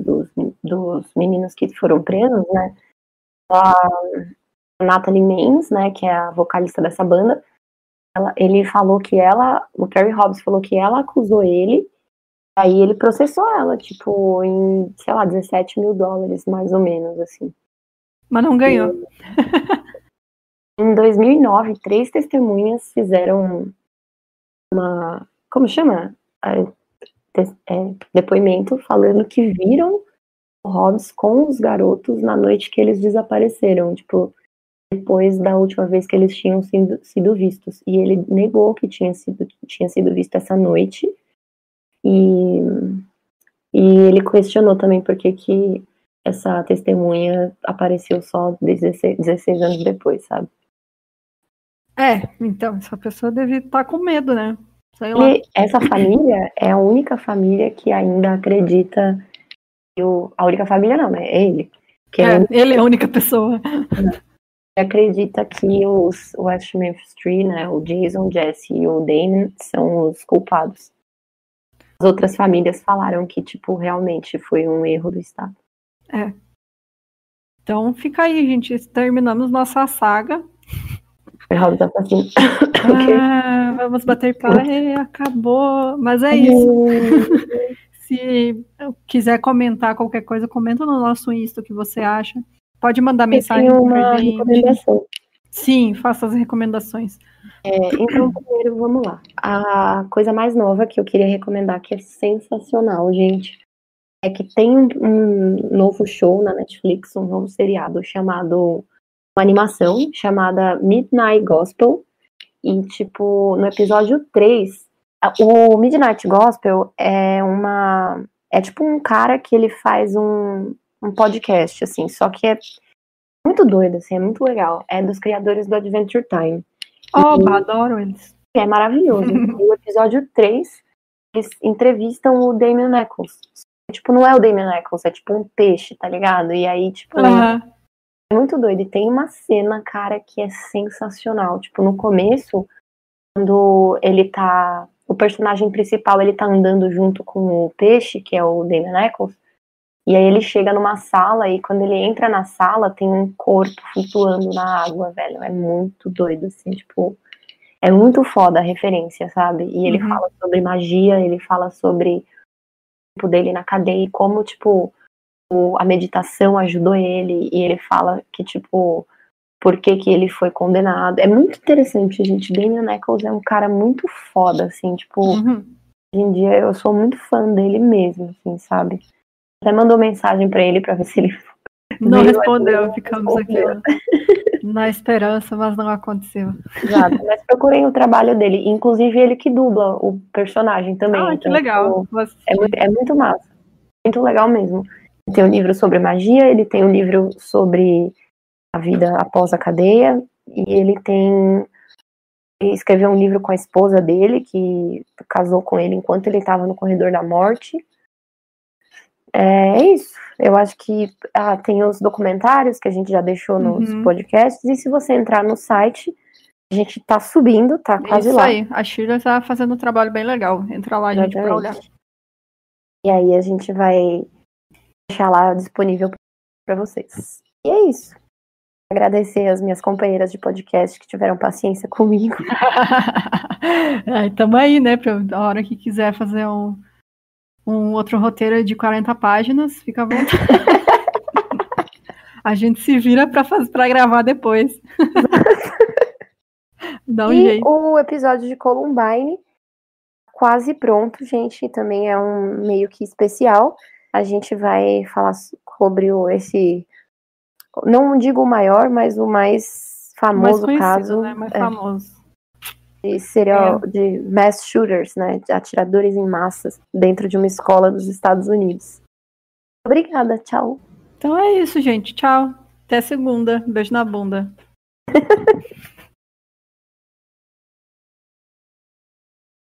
dos meninos que foram presos, né? A Natalie Maines, né? Que é a vocalista dessa banda. Ele falou que o Terry Hobbs falou que ela acusou ele. Aí ele processou ela, tipo, em, sei lá, $17 mil, mais ou menos, assim. Mas não ganhou. Em 2009, 3 testemunhas fizeram como chama? Depoimento falando que viram o Hobbs com os garotos na noite que eles desapareceram, tipo, depois da última vez que eles tinham sido vistos. E ele negou que tinha sido visto essa noite. E ele questionou também por que essa testemunha apareceu só 16 anos depois, sabe? Então, essa pessoa deve estar com medo, né? Sei lá. Essa família é a única família que ainda acredita a única família não, né? É ele. Ele é a única pessoa. Acredita que o West Memphis 3, né? O Jason, o Jesse e o Damon são os culpados. As outras famílias falaram que, tipo, realmente foi um erro do Estado. Então fica aí, gente. Terminamos nossa saga. Vamos bater palma. Acabou. Mas é isso. Se quiser comentar qualquer coisa, comenta no nosso Insta o que você acha. Pode mandar mensagem pra gente. Recomendação. Sim, faça as recomendações. Então, primeiro, vamos lá. A coisa mais nova que eu queria recomendar, que é sensacional, gente, é que tem um novo show na Netflix, um novo seriado uma animação chamada Midnight Gospel. E, tipo, no episódio 3, o Midnight Gospel é tipo um cara que ele faz um podcast, assim, só que é muito doido, assim, é muito legal. É dos criadores do Adventure Time. Adoro eles. É maravilhoso. No episódio 3, eles entrevistam o Damien Eccles. Tipo, não é o Damien Eccles, é tipo um peixe, tá ligado? E aí, tipo, é muito doido. E tem uma cena, cara, que é sensacional. Tipo, no começo, quando o personagem principal, ele tá andando junto com o peixe, que é o Damien Eccles, e aí ele chega numa sala, e quando ele entra na sala, tem um corpo flutuando na água, velho. É muito doido, assim, tipo... É muito foda a referência, sabe? E ele fala sobre magia, ele fala sobre o tempo dele na cadeia, e como, tipo, a meditação ajudou ele, e ele fala que, tipo, por que ele foi condenado. É muito interessante, gente. Damien Eccles é um cara muito foda, assim, tipo... Hoje em dia eu sou muito fã dele mesmo, assim, sabe? Até mandou mensagem pra ele pra ver se ele... Não respondeu, ficamos aqui na esperança, mas não aconteceu. Exato, mas procurem o trabalho dele, inclusive ele que dubla o personagem também. Que então, legal. É muito massa, muito legal mesmo. Ele tem um livro sobre magia, ele tem um livro sobre a vida após a cadeia, e ele escreveu um livro com a esposa dele, que casou com ele enquanto ele estava no corredor da morte. É isso. Eu acho que tem os documentários que a gente já deixou nos podcasts, e se você entrar no site, a gente tá subindo, tá quase lá. Isso aí, a Shirley tá fazendo um trabalho bem legal. Entra lá, gente, pra olhar. E aí a gente vai deixar lá disponível pra vocês. E é isso. Agradecer as minhas companheiras de podcast que tiveram paciência comigo. Tamo aí, né, pra a hora que quiser fazer um outro roteiro de 40 páginas, fica à vontade. A gente se vira pra gravar depois. Dá um E jeito. o episódio de Columbine, quase pronto, gente. Também é um meio que especial. A gente vai falar sobre esse... Não digo o maior, mas o mais famoso mais conhecido, caso. né? Mais famoso. De de mass shooters, né? De atiradores em massas dentro de uma escola dos Estados Unidos. Obrigada, tchau. Então é isso, gente. Tchau. Até segunda. Beijo na bunda.